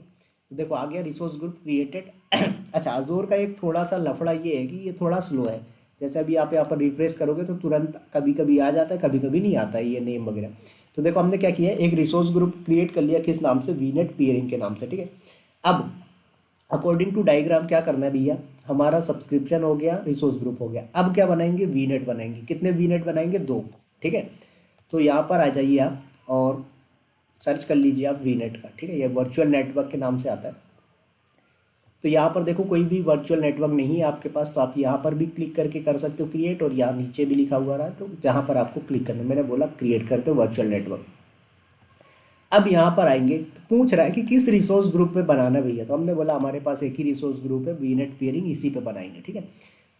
तो देखो आ गया रिसोर्स ग्रुप क्रिएटेड। अच्छा, अजोर का एक थोड़ा सा लफड़ा ये है कि ये थोड़ा स्लो है। जैसे अभी आप यहाँ पर रिफ्रेश करोगे तो तुरंत कभी कभी आ जाता है, कभी कभी नहीं आता है ये नेम वगैरह। तो देखो हमने क्या किया है, एक रिसोर्स ग्रुप क्रिएट कर लिया, किस नाम से? वीनेट पियरिंग के नाम से, ठीक है। अब अकॉर्डिंग टू डायग्राम क्या करना है भैया, हमारा सब्सक्रिप्शन हो गया, रिसोर्स ग्रुप हो गया। अब क्या बनाएंगे? वीनेट बनाएंगे। कितने वीनेट बनाएंगे? दो, ठीक है। तो यहाँ पर आ जाइए आप और सर्च कर लीजिए आप वीनेट का, ठीक है। ये वर्चुअल नेटवर्क के नाम से आता है। तो यहाँ पर देखो कोई भी वर्चुअल नेटवर्क नहीं है आपके पास, तो आप यहाँ पर भी क्लिक करके कर सकते हो क्रिएट, और यहाँ नीचे भी लिखा हुआ रहा है तो जहाँ पर आपको क्लिक करना है, मैंने बोला क्रिएट करते हो वर्चुअल नेटवर्क। अब यहाँ पर आएंगे तो पूछ रहा है कि किस रिसोर्स ग्रुप पे बनाना है भैया, तो हमने बोला हमारे पास एक ही रिसोर्स ग्रुप है वीनेट पियरिंग, इसी पे बनाएंगे, ठीक है।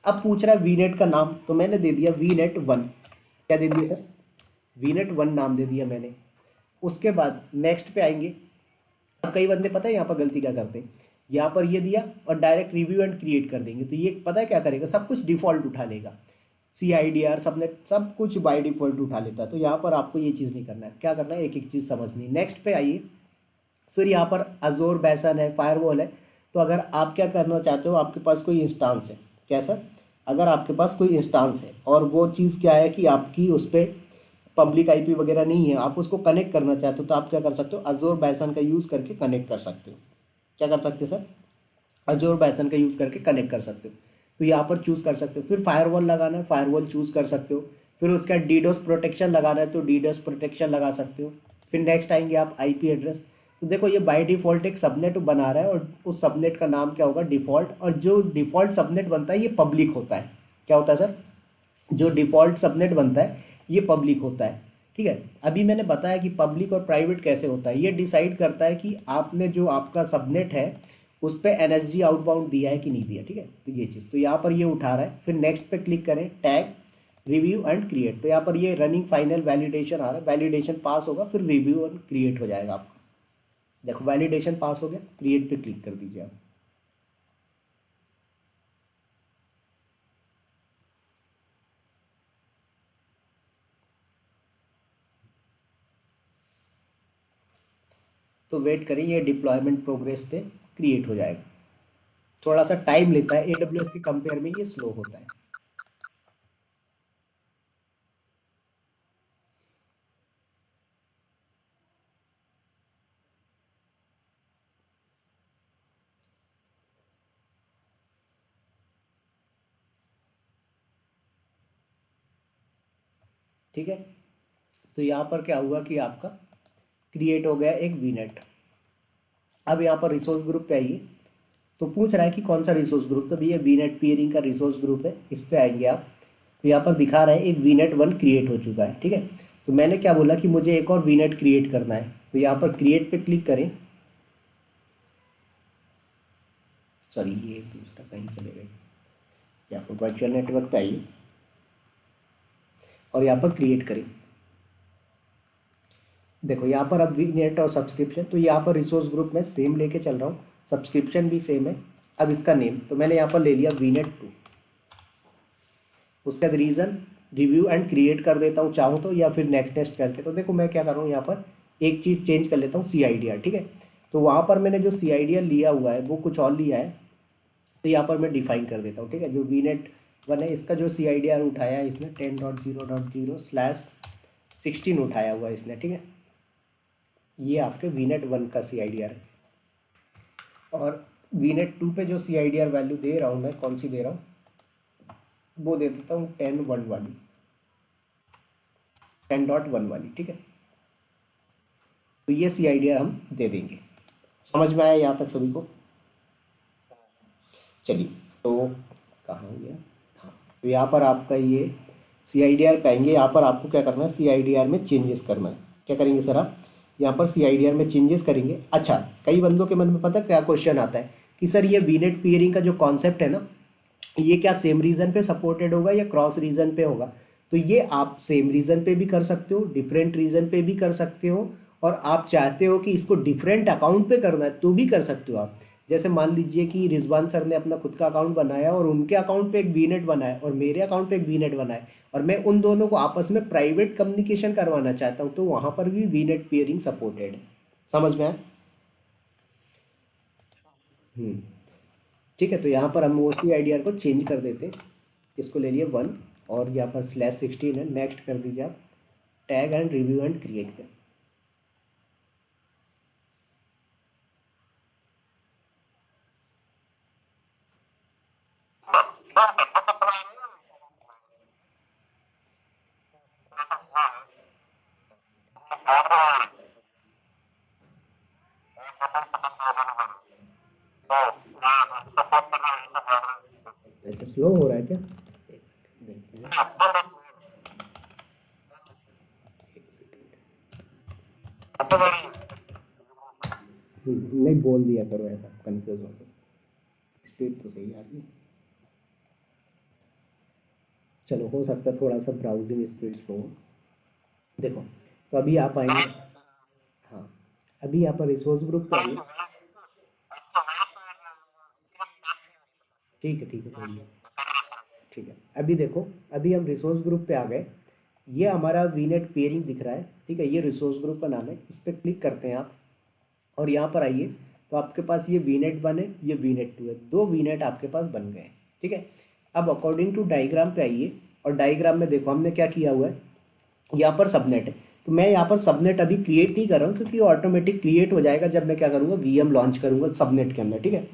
अब पूछ रहा है वीनेट का नाम, तो मैंने दे दिया वीनेट वन। क्या दे दिया सर? वीनेट वन नाम दे दिया मैंने। उसके बाद नेक्स्ट पे आएंगे। अब कई बंदे पता है यहाँ पर गलती क्या करते हैं, यहाँ पर ये दिया और डायरेक्ट रिव्यू एंड क्रिएट कर देंगे, तो ये पता है क्या करेगा, सब कुछ डिफ़ॉल्ट उठा लेगा। CIDR सबनेट सब कुछ बाय डिफ़ॉल्ट उठा लेता है। तो यहाँ पर आपको ये चीज़ नहीं करना है, क्या करना है, एक एक चीज़ समझनी। नेक्स्ट पे आइए। फिर यहाँ पर अजोर बैसन है, फायरवॉल है। तो अगर आप क्या करना चाहते हो, आपके पास कोई इंस्टांस है, कैसा? अगर आपके पास कोई इंस्टांस है और वो चीज़ क्या है कि आपकी उस पर पब्लिक IP वगैरह नहीं है, आप उसको कनेक्ट करना चाहते हो, तो आप क्या कर सकते हो, अजोर बैसन का यूज़ करके कनेक्ट कर सकते हो। क्या कर सकते हो सर? अजोर बैसन का यूज़ करके कनेक्ट कर सकते हो। तो यहाँ पर चूज़ कर सकते हो। फिर फायरवॉल लगाना है, फायरवॉल चूज़ कर सकते हो। फिर उसका डीडोस प्रोटेक्शन लगाना है तो डीडोस प्रोटेक्शन लगा सकते हो। फिर नेक्स्ट आएंगे आप IP एड्रेस। तो देखो ये बाय डिफ़ॉल्ट एक सबनेट बना रहा है और उस सबनेट का नाम क्या होगा? डिफ़ॉल्ट। और जो डिफ़ॉल्ट सबनेट बनता है ये पब्लिक होता है। क्या होता है सर? जो डिफ़ॉल्ट सबनेट बनता है ये पब्लिक होता है, ठीक है। अभी मैंने बताया कि पब्लिक और प्राइवेट कैसे होता है, ये डिसाइड करता है कि आपने जो आपका सबनेट है उस पर एनएसजी आउटबाउंड दिया है कि नहीं दिया, ठीक है। तो ये चीज़, तो यहाँ पर ये उठा रहा है। फिर नेक्स्ट पे क्लिक करें, टैग रिव्यू एंड क्रिएट, तो यहाँ पर ये रनिंग फाइनल वैलिडेशन आ रहा है, वैलिडेशन पास होगा फिर रिव्यू एंड क्रिएट हो जाएगा आपका। देखो वैलिडेशन पास हो गया, क्रिएट पे क्लिक कर दीजिए आप। तो वेट करें, ये डिप्लॉयमेंट प्रोग्रेस पे क्रिएट हो जाएगा। थोड़ा सा टाइम लेता है, AWS के कंपेयर में ये स्लो होता है। ठीक है, तो यहाँ पर क्या हुआ कि आपका क्रिएट हो गया एक वीनेट। अब यहाँ पर रिसोर्स ग्रुप पे आइए, तो पूछ रहा है कि कौन सा रिसोर्स ग्रुप, तो भैया वीनेट पियरिंग का रिसोर्स ग्रुप है, इस पे आएंगे आप। तो यहाँ पर दिखा रहा है एक वीनेट 1 क्रिएट हो चुका है, ठीक है। तो मैंने क्या बोला कि मुझे एक और वीनेट क्रिएट करना है, तो यहाँ पर क्रिएट पे क्लिक करें। सॉरी, ये दूसरा कहीं चले गए। यहाँ पर वर्चुअल नेटवर्क पे आइए और यहाँ पर क्रिएट करें। देखो यहाँ पर अब वीनेट और सब्सक्रिप्शन, तो यहाँ पर रिसोर्स ग्रुप में सेम लेके चल रहा हूँ, सब्सक्रिप्शन भी सेम है। अब इसका नेम तो मैंने यहाँ पर ले लिया वीनेट 2। उसका रीज़न रिव्यू एंड क्रिएट कर देता हूँ चाहूँ तो, या फिर नेक्स्ट नेक्स्ट करके। तो देखो मैं क्या कर रहा हूँ, यहाँ पर एक चीज़ चेंज कर लेता हूँ, CIDR, ठीक है। तो वहाँ पर मैंने जो CIDR लिया हुआ है वो कुछ और लिया है, तो यहाँ पर मैं डिफाइन कर देता हूँ, ठीक है। जो वीनेट 1 है इसका जो CIDR उठाया है इसने 10.0.0/16 उठाया हुआ है इसने, ठीक है। ये आपके वीनेट 1 का CIDR है। और वीनेट 2 पे जो CIDR वैल्यू दे रहा हूँ मैं, कौन सी दे रहा हूँ, वो दे देता हूँ 10.1 वाली, 10.1 वाली, ठीक है। तो ये CIDR हम दे देंगे। समझ में आया यहाँ तक सभी को? चलिए, तो कहाँ हो गया, हाँ। तो यहाँ पर आपका ये CIDR पाएंगे, यहाँ पर आपको क्या करना है, CIDR में चेंजेस करना है। क्या करेंगे सर आप, यहाँ पर CIDR में चेंजेस करेंगे। अच्छा, कई बंदों के मन में पता क्या क्वेश्चन आता है कि सर ये वीनेट पियरिंग का जो कॉन्सेप्ट है ना, ये क्या सेम रीजन पे सपोर्टेड होगा या क्रॉस रीजन पे होगा। तो ये आप सेम रीजन पे भी कर सकते हो, डिफरेंट रीजन पे भी कर सकते हो, और आप चाहते हो कि इसको डिफरेंट अकाउंट पे करना है तो भी कर सकते हो आप। जैसे मान लीजिए कि रिजवान सर ने अपना खुद का अकाउंट बनाया और उनके अकाउंट पे एक वीनेट बनाया और मेरे अकाउंट पे एक वीनेट बनाया, और मैं उन दोनों को आपस में प्राइवेट कम्युनिकेशन करवाना चाहता हूँ, तो वहाँ पर भी वीनेट पेयरिंग सपोर्टेड है। समझ में आया? हम्म, ठीक है। तो यहाँ पर हम OCIDR को चेंज कर देते हैं, इसको ले लिए 1, और यहाँ पर /16 है, नेक्स्ट कर दीजिए आप, tag and review and create पे। ऐसा स्लो हो रहा है क्या, एक सेकंड देखते हैं, एक सेकंड। नहीं, बोल दिया करो ऐसा, कंफ्यूज हो तो। स्पीड तो सही आ रही है। चलो, हो सकता है थोड़ा सा ब्राउजिंग स्पीड स्लो हो। देखो, तो अभी आप आएंगे, हाँ, अभी यहाँ पर रिसोर्स ग्रुप पर आइए। ठीक है, ठीक है, कोई नहीं। ठीक है, अभी देखो, अभी हम रिसोर्स ग्रुप पे आ गए। ये हमारा वीनेट पेयरिंग दिख रहा है, ठीक है। ये रिसोर्स ग्रुप का नाम है, इस पर क्लिक करते हैं आप, और यहाँ पर आइए। तो आपके पास ये वीनेट 1 है, ये वीनेट 2 है, दो वीनेट आपके पास बन गए, ठीक है। अब अकॉर्डिंग टू डायग्राम पे आइए, और डायग्राम में देखो हमने क्या किया हुआ है, यहाँ पर सबनेट है। तो मैं यहाँ पर सबनेट अभी क्रिएट नहीं कर रहा हूँ, क्योंकि ऑटोमेटिक क्रिएट हो जाएगा जब मैं क्या करूँगा, VM लॉन्च करूँगा सबनेट के अंदर, ठीक है,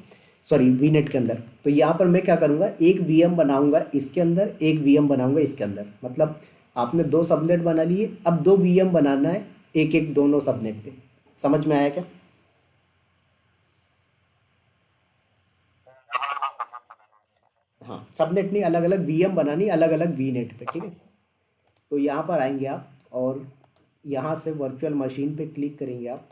सॉरी वीनेट के अंदर। तो यहाँ पर मैं क्या करूँगा, एक VM बनाऊँगा इसके अंदर, एक VM बनाऊँगा इसके अंदर। मतलब आपने दो सबनेट बना लिए, अब दो VM बनाना है, एक एक दोनों सबनेट पे। समझ में आया क्या? हाँ, सबनेट नहीं, अलग अलग VM बनानी, अलग अलग VNet पे, ठीक है। तो यहाँ पर आएंगे आप, और यहाँ से वर्चुअल मशीन पे क्लिक करेंगे आप।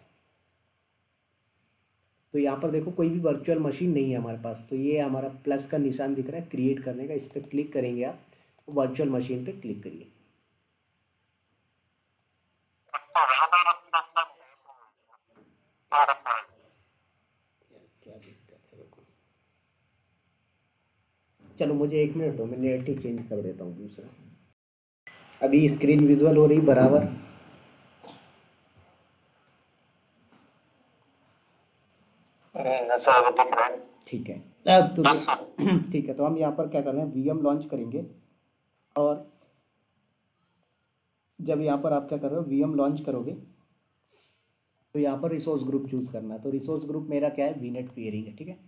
तो यहाँ पर देखो कोई भी वर्चुअल मशीन नहीं है हमारे पास, तो ये हमारा प्लस का निशान दिख रहा है क्रिएट करने का, इस पर क्लिक करेंगे आप, वर्चुअल मशीन पे क्लिक करिए। क्या दिक्कत है, रुको। चलो मुझे 1 मिनट दो, मैं नेट ही चेंज कर देता हूँ दूसरा। अभी स्क्रीन विजुअल हो रही बराबर? ठीक है। अब तो ठीक है, तो हम यहाँ पर क्या कर रहे हैं, वीएम लॉन्च करेंगे। और जब यहाँ पर आप क्या कर रहे हो, वीएम लॉन्च करोगे तो यहाँ पर रिसोर्स ग्रुप चूज़ करना है। तो रिसोर्स ग्रुप मेरा क्या है, वीनेट पेयरिंग है, ठीक है।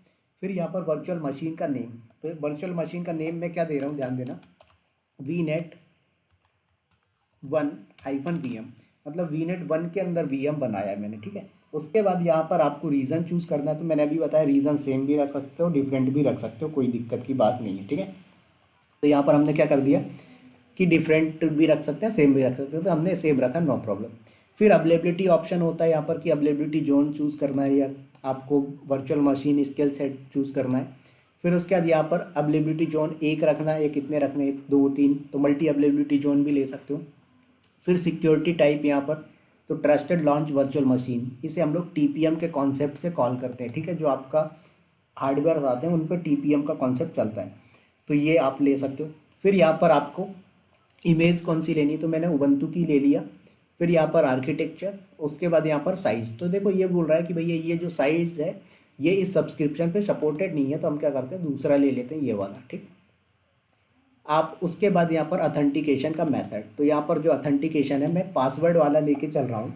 फिर यहाँ पर वर्चुअल मशीन का नेम, तो वर्चुअल मशीन का नेम मैं क्या दे रहा हूँ, ध्यान देना, वीनेट 1-VM, मतलब वीनेट 1 के अंदर वीएम बनाया है मैंने, ठीक है। उसके बाद यहाँ पर आपको रीज़न चूज़ करना है, तो मैंने अभी बताया रीज़न सेम भी रख सकते हो, डिफरेंट भी रख सकते हो, कोई दिक्कत की बात नहीं है, ठीक है। तो यहाँ पर हमने क्या कर दिया कि डिफरेंट भी रख सकते हैं, सेम भी रख सकते हैं, तो हमने सेम रखा, नो प्रॉब्लम। फिर अवेलेबिलिटी ऑप्शन होता है यहाँ पर कि अवेलेबिलिटी जोन चूज़ करना है या आपको virtual machine scale set choose करना है। फिर उसके बाद यहाँ पर अवेलेबिलिटी जोन 1 रखना है या कितने रखने हैं, 2-3, तो मल्टी अवेलेबिलिटी जोन भी ले सकते हो। फिर सिक्योरिटी टाइप यहाँ पर, तो ट्रस्टेड लॉन्च वर्चुअल मशीन, इसे हम लोग टीपीएम के कॉन्सेप्ट से कॉल करते हैं, ठीक है। जो आपका हार्डवेयर आते हैं उन पर टीपीएम का कॉन्सेप्ट चलता है, तो ये आप ले सकते हो। फिर यहाँ पर आपको इमेज कौन सी लेनी, तो मैंने उबंटू की ले लिया। फिर यहाँ पर आर्किटेक्चर, उसके बाद यहाँ पर साइज़, तो देखो ये बोल रहा है कि भैया ये जो साइज़ है ये इस सब्सक्रिप्शन पे सपोर्टेड नहीं है, तो हम क्या करते हैं, दूसरा ले लेते हैं, ये वाला, ठीक। आप उसके बाद यहाँ पर अथेंटिकेशन का मेथड, तो यहाँ पर जो अथेंटिकेशन है मैं पासवर्ड वाला लेके चल रहा हूँ।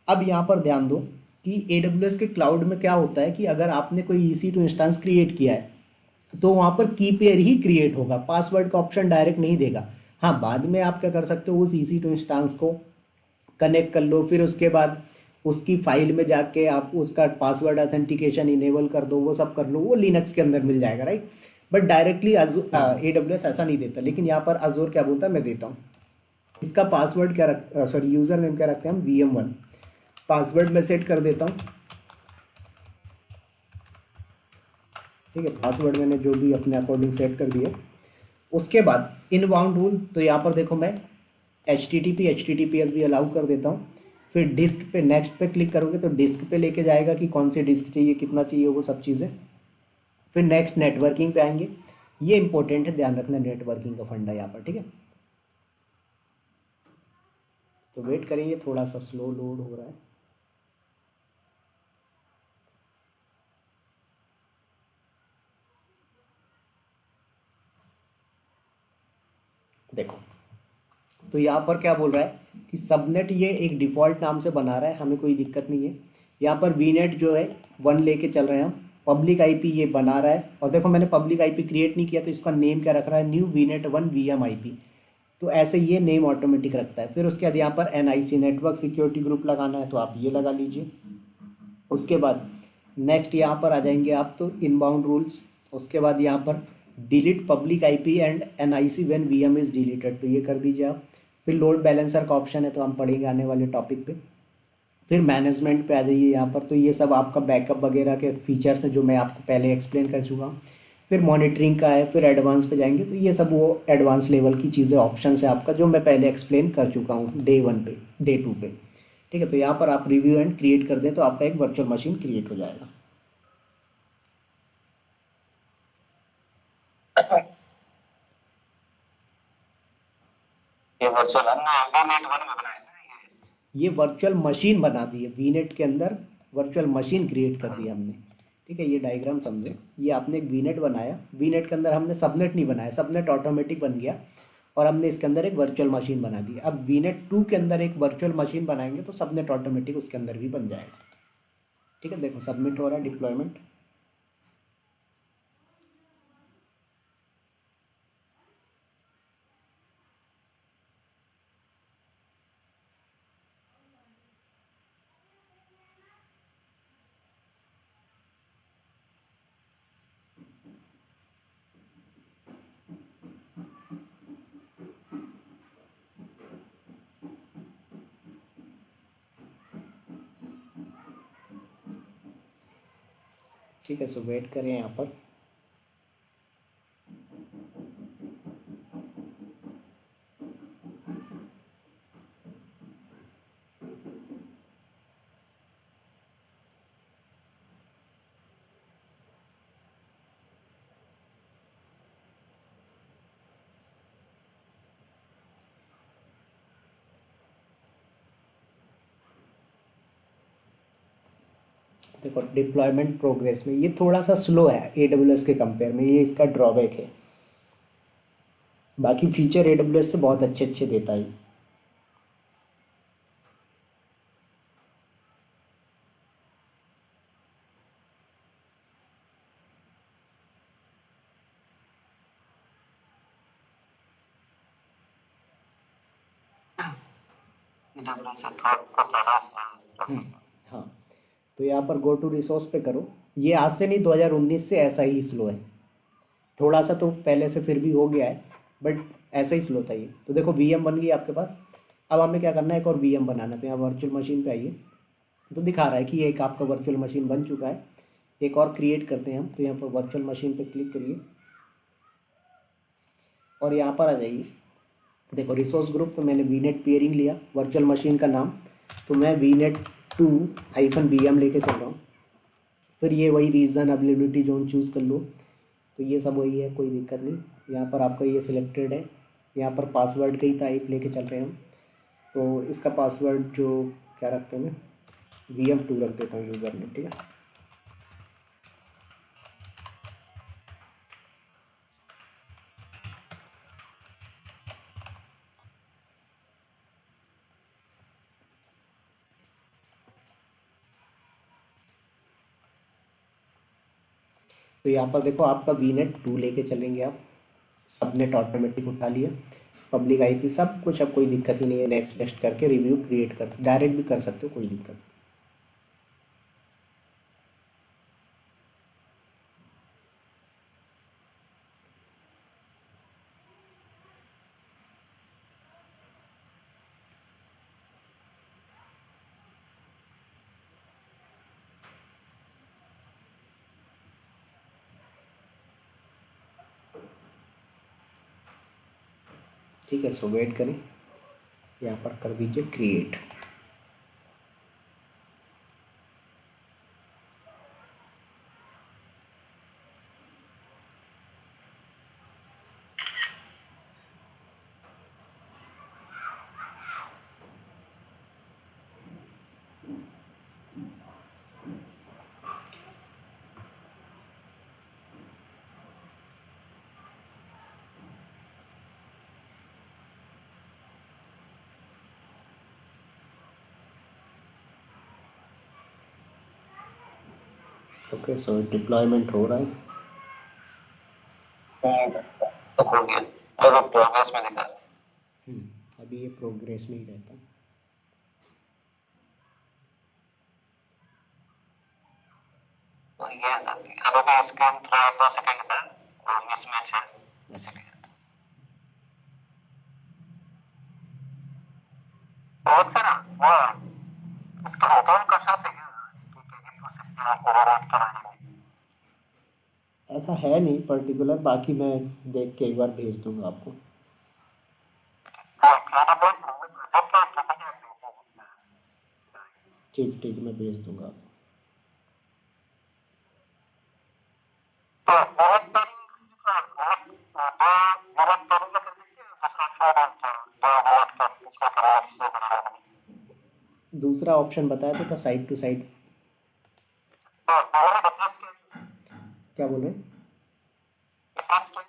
अब यहाँ पर ध्यान दो कि AWS के क्लाउड में क्या होता है कि अगर आपने कोई EC2 इंस्टेंस क्रिएट किया है तो वहाँ पर की पेयर ही क्रिएट होगा, पासवर्ड का ऑप्शन डायरेक्ट नहीं देगा। हाँ, बाद में आप क्या कर सकते हो, उस EC2 इंस्टेंस को कनेक्ट कर लो, फिर उसके बाद उसकी फाइल में जाके आप उसका पासवर्ड अथेंटिकेशन इनेबल कर दो, वो सब कर लो, वो लिनक्स के अंदर मिल जाएगा, राइट। बट डायरेक्टली AWS ऐसा नहीं देता, लेकिन यहाँ पर अजूर क्या बोलता है, मैं देता हूँ। इसका पासवर्ड क्या रख, सॉरी यूज़र नेम क्या रखते हैं हम, VM1 पासवर्ड में सेट कर देता हूँ, ठीक है। पासवर्ड मैंने जो भी अपने अकॉर्डिंग सेट कर दिया। उसके बाद इनबाउंड रूल, तो यहाँ पर देखो मैं HTTPS भी अलाउ कर देता हूँ। फिर डिस्क पे नेक्स्ट पे क्लिक करोगे तो डिस्क पे लेके जाएगा कि कौन सी डिस्क चाहिए, कितना चाहिए, वो सब चीज़ें। फिर नेक्स्ट नेटवर्किंग पे आएंगे, ये इंपॉर्टेंट है, ध्यान रखना नेटवर्किंग का फंडा यहाँ पर, ठीक है। तो वेट करेंगे, थोड़ा सा स्लो लोड हो रहा है। देखो, तो यहाँ पर क्या बोल रहा है कि सबनेट ये एक डिफ़ॉल्ट नाम से बना रहा है, हमें कोई दिक्कत नहीं है। यहाँ पर वीनेट जो है 1 लेके चल रहे हैं हम, पब्लिक आईपी ये बना रहा है। और देखो मैंने पब्लिक आईपी क्रिएट नहीं किया, तो इसका नेम क्या रख रहा है, न्यू वीनेट 1 VMIP, तो ऐसे ये नेम ऑटोमेटिक रखता है। फिर उसके बाद यहाँ पर NIC नेटवर्क सिक्योरिटी ग्रुप लगाना है, तो आप ये लगा लीजिए। उसके बाद नेक्स्ट यहाँ पर आ जाएंगे आप, तो इनबाउंड रूल्स। उसके बाद यहाँ पर delete public IP and NIC when VM is deleted, तो ये कर दीजिए आप। फिर लोड बैलेंसर का ऑप्शन है, तो हम पढ़ेंगे आने वाले टॉपिक पे। फिर मैनेजमेंट पे आ जाइए यहाँ पर, तो ये सब आपका बैकअप वगैरह के फीचर्स हैं जो मैं आपको पहले एक्सप्लेन कर चुका हूँ। फिर मॉनिटरिंग का है, फिर एडवांस पे जाएंगे, तो ये सब वो एडवांस लेवल की चीज़ें, ऑप्शन है आपका, जो मैं पहले एक्सप्लेन कर चुका हूँ डे 1 पे, डे 2 पे, ठीक है। तो यहाँ पर आप रिव्यू एंड क्रिएट कर दें तो आपका एक वर्चुअल मशीन क्रिएट हो जाएगा। ये वर्चुअल ये वर्चुअल मशीन बना दी है वीनेट के अंदर, वर्चुअल मशीन क्रिएट कर दी हमने, ठीक है। ये डायग्राम समझे, ये आपने एक वीनेट बनाया, वीनेट के अंदर हमने सबनेट नहीं बनाया, सबनेट ऑटोमेटिक बन गया, और हमने इसके अंदर एक वर्चुअल मशीन बना दी। अब वीनेट 2 के अंदर एक वर्चुअल मशीन बनाएंगे तो सबनेट ऑटोमेटिक उसके अंदर भी बन जाएगा, ठीक है। देखो सबमिट हो रहा है, डिप्लॉयमेंट। ठीक है, सो वेट करें यहाँ पर। देखो डिप्लॉयमेंट प्रोग्रेस में ये थोड़ा सा स्लो है AWS के कंपेयर में, ये इसका ड्रॉबैक है। बाकी फीचर AWS से बहुत अच्छे अच्छे देता है। हम्म, हाँ। तो यहाँ पर गो टू रिसोर्स पे करो। ये आज से नहीं, 2019 से ऐसा ही स्लो है। थोड़ा सा तो पहले से फिर भी हो गया है, बट ऐसा ही स्लो था ये। तो देखो VM बन गई आपके पास। अब हमें क्या करना है, एक और VM बनाना है। तो यहाँ वर्चुअल मशीन पे आइए, तो दिखा रहा है कि ये एक आपका वर्चुअल मशीन बन चुका है। एक और क्रिएट करते हैं हम। तो यहाँ पर वर्चुअल मशीन पे क्लिक करिए और यहाँ पर आ जाइए। देखो रिसोर्स ग्रुप, तो मैंने VNet पेयरिंग लिया, वर्चुअल मशीन का नाम तो मैं VNet2-VM लेके चल रहा हूँ। फिर ये वही रीज़न अवेलेबिलिटी जोन चूज़ कर लो। तो ये सब वही है, कोई दिक्कत नहीं। यहाँ पर आपका ये सिलेक्टेड है। यहाँ पर पासवर्ड का ही टाइप लेके चल रहे हैं हम। तो इसका पासवर्ड जो क्या रखते हैं, मैं VM2 रख देता हूँ यूज़र नेम, ठीक है। तो यहाँ पर देखो आपका VNet2 लेके चलेंगे आप। सबनेट ऑटोमेटिक उठा लिया, पब्लिक IP सब कुछ, अब कोई दिक्कत ही नहीं है। नेक्स्ट नेक्स्ट करके रिव्यू क्रिएट कर, डायरेक्ट भी कर सकते हो, कोई दिक्कत नहीं। ठीक है, सो वेट करें। यहाँ पर कर दीजिए क्रिएट। ओके, सो डिप्लॉयमेंट हो रहा है। तो हो गया, और अब प्रोग्रेस में दिखा। अभी ये प्रोग्रेस में ही रहता है। तो ये अब अभी स्कैन थोड़ा 2 सेकंड का और मिसमैच है इसलिए। बहुत सारा वो इसका ऑटो का साथ है कि कैसे हो सकता है ओवरराइट कराने में। ऐसा है नहीं पर्टिकुलर, बाकी मैं देख के एक बार भेज दूंगा आपको। हाँ खाना बहुत सब का ट्रैकिंग है। ठीक ठीक, मैं भेज दूंगा आपको। तो बहुत टाइम बहुत बहुत टाइम का कर सकते हैं दूसरा छोड़ दो बहुत का उसका कराना शुरू कराना। दूसरा ऑप्शन बताया तो था, साइड टू साइड। तो हमारा डिफरेंस क्या बोल रहे हैं? क्या।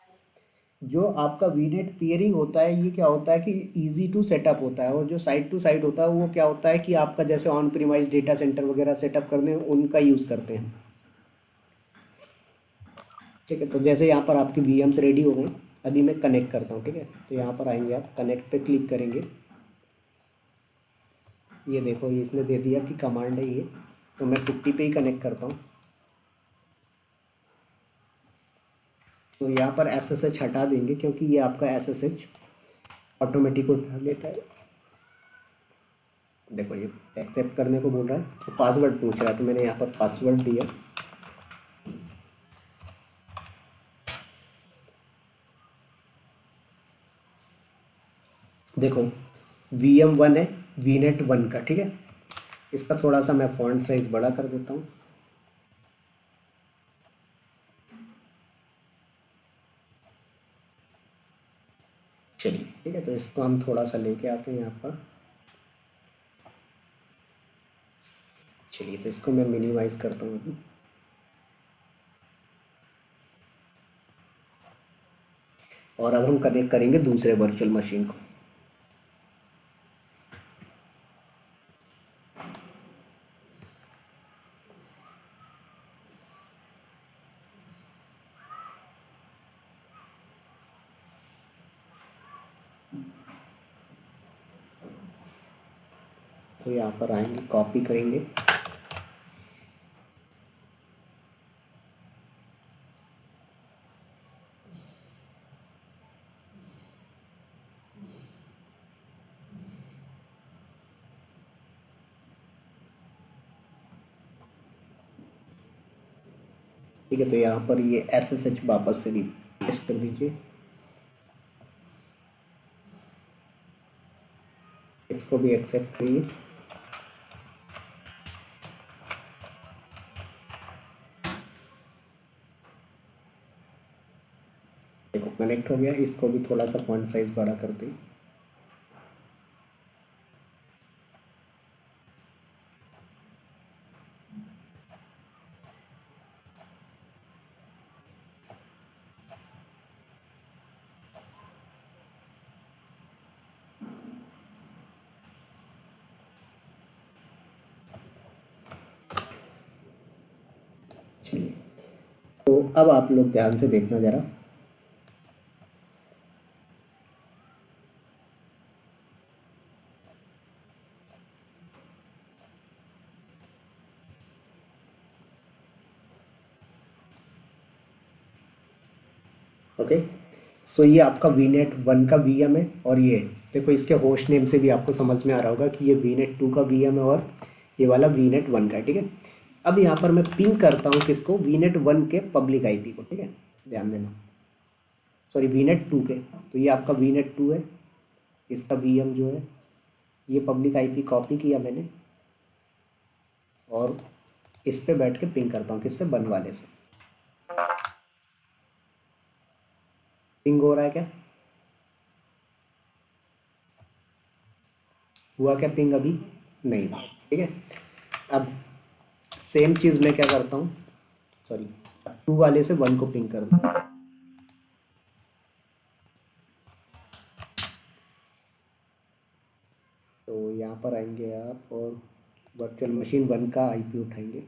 जो आपका VNet पेयरिंग होता है, ये क्या होता है कि इजी टू सेटअप होता है। और जो साइड टू साइड होता है वो क्या होता है कि आपका जैसे ऑन प्रीमाइज डेटा सेंटर वगैरह सेटअप करने हैं, उनका यूज़ करते हैं। ठीक है, तो जैसे यहाँ पर आपकी VMs रेडी हो गई। अभी मैं कनेक्ट करता हूँ, ठीक है। तो यहाँ पर आएंगे आप, कनेक्ट पे क्लिक करेंगे। ये देखो, ये इसने दे दिया कि कमांड है ये। तो मैं पुट्टी पे ही कनेक्ट करता हूँ। तो यहाँ पर SSH हटा देंगे, क्योंकि ये आपका SSH ऑटोमेटिक उठा लेता है। देखो ये एक्सेप्ट करने को बोल रहा है, तो पासवर्ड पूछ रहा है, तो मैंने यहाँ पर पासवर्ड दिया। देखो VM1 है VNet1 का, ठीक है। इसका थोड़ा सा मैं फॉन्ट साइज बड़ा कर देता हूँ। चलिए ठीक है, तो इसको हम थोड़ा सा लेके आते हैं यहाँ पर। चलिए तो इसको मैं मिनिमाइज करता हूँ अभी। और अब हम कनेक्ट करेंगे दूसरे वर्चुअल मशीन को। तो यहाँ पर आएंगे, कॉपी करेंगे, ठीक है। तो यहाँ पर ये SSH वापस से भी पेस्ट कर दीजिए, इसको भी एक्सेप्ट करिए। देखो कनेक्ट हो गया, इसको भी थोड़ा सा फॉन्ट साइज बड़ा कर दें। चलिए, तो अब आप लोग ध्यान से देखना ज़रा। ओके, सो ये आपका VNet1 का VM है, और ये देखो इसके होस्ट नेम से भी आपको समझ में आ रहा होगा कि ये VNet2 का VM है और ये वाला VNet1 का है, ठीक है। अब यहाँ पर मैं पिंग करता हूँ किसको, VNet1 के पब्लिक IP को, ठीक है, ध्यान देना। सॉरी, VNet2 के, तो ये आपका VNet2 है, इसका VM जो है, ये पब्लिक IP कॉपी किया मैंने और इस पे बैठ के पिंग करता हूँ, किससे, वन वाले से। पिंग हो रहा है क्या, हुआ क्या पिंग, अभी नहीं हुआ, ठीक है। अब सेम चीज़ मैं क्या करता हूँ, सॉरी, टू वाले से वन को पिंग कर दूँ। तो यहाँ पर आएंगे आप और वर्चुअल मशीन 1 का IP उठाएंगे।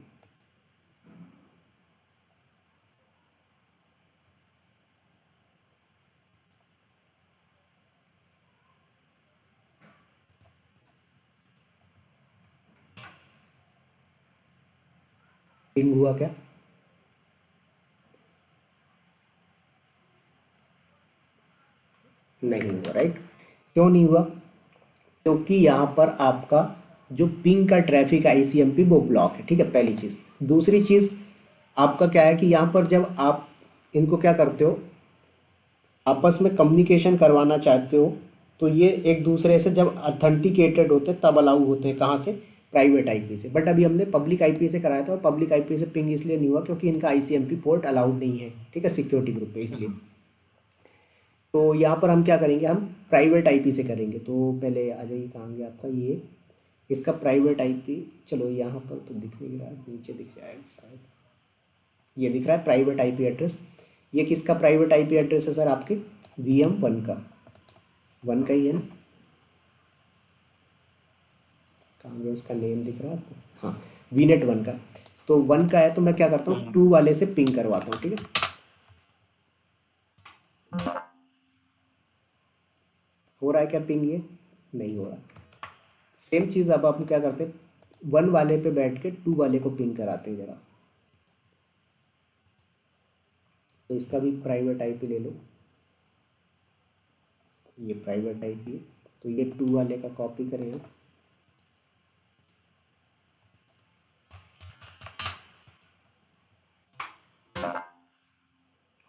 पिंग हुआ क्या, नहीं हुआ, राइट। क्यों नहीं हुआ, क्योंकि यहाँ पर आपका जो पिंग का ट्रैफिक है ICMP वो ब्लॉक है, ठीक है, पहली चीज़। दूसरी चीज़ आपका क्या है कि यहाँ पर जब आप इनको क्या करते हो, आपस में कम्युनिकेशन करवाना चाहते हो, तो ये एक दूसरे से जब अथेंटिकेटेड होते हैं तब अलाउ होते हैं, कहाँ से, प्राइवेट IP से। बट अभी हमने पब्लिक IP से कराया था, और पब्लिक IP से पिंग इसलिए नहीं हुआ क्योंकि इनका ICMP पोर्ट अलाउड नहीं है, ठीक है, सिक्योरिटी ग्रुप पे, इसलिए। तो यहाँ पर हम क्या करेंगे, हम प्राइवेट IP से करेंगे। तो पहले आ जाइए, कहाँ गया आपका ये, इसका प्राइवेट IP, चलो यहाँ पर तो दिख नहीं रहा है, नीचे दिख जाएगा शायद, ये दिख रहा है प्राइवेट IP एड्रेस। ये किसका प्राइवेट IP एड्रेस है सर, आपके VM1 का, वन का ही है ना, कहाँ गया, इसका नेम दिख रहा है आपको, हाँ, VNet1 का। तो 1 का है, तो मैं क्या करता हूँ, 2 वाले से पिंग करवाता हूँ, ठीक है। हो रहा है क्या पिंग, ये नहीं हो रहा। सेम चीज़ अब आप क्या करते हैं, 1 वाले पे बैठ के 2 वाले को पिंग कराते हैं ज़रा। तो इसका भी प्राइवेट IP ले लो, ये प्राइवेट IP है, तो ये 2 वाले का कॉपी करें आप।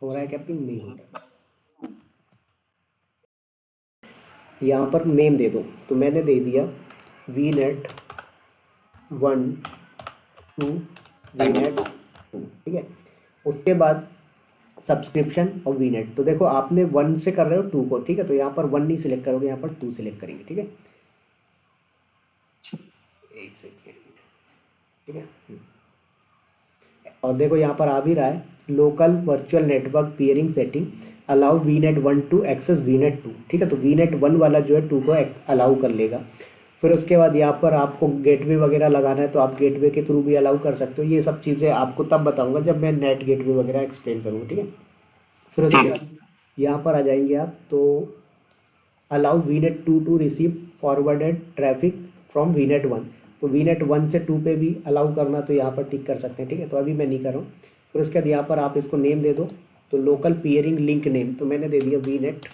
हो रहा है क्या पिंग, नहीं हो रहा। यहाँ पर नेम दे दो, तो मैंने दे दिया VNet 1 2 VNet 2, ठीक है। उसके बाद सब्सक्रिप्शन और VNet, तो देखो आपने 1 से कर रहे हो 2 को, ठीक है, तो यहाँ पर 1 नहीं सिलेक्ट करोगे, यहाँ पर 2 सिलेक्ट करेंगे, ठीक है। एक सेकेंड, ठीक है। और देखो यहाँ पर आ भी रहा है local virtual network peering setting allow VNet 1 to access VNet 2, ठीक है। तो VNet 1 वाला जो है 2 को अलाउ कर लेगा। फिर उसके बाद यहाँ पर आपको गेटवे वगैरह लगाना है तो आप गेटवे के थ्रू भी अलाउ कर सकते हो। ये सब चीज़ें आपको तब बताऊंगा जब मैं नेट गेटवे वगैरह एक्सप्लेन करूँगा, ठीक है। फिर उसके बाद यहाँ पर आ जाएंगे आप, तो allow VNet 2 to receive forwarded traffic from VNet 1, तो VNet 1 से 2 पे भी अलाउ करना, तो यहाँ पर टिक कर सकते हैं, ठीक है। तो अभी मैं नहीं कर रहा हूँ। फिर उसके बाद यहाँ पर आप इसको नेम दे दो, तो लोकल पियरिंग लिंक नेम, तो मैंने दे दिया VNet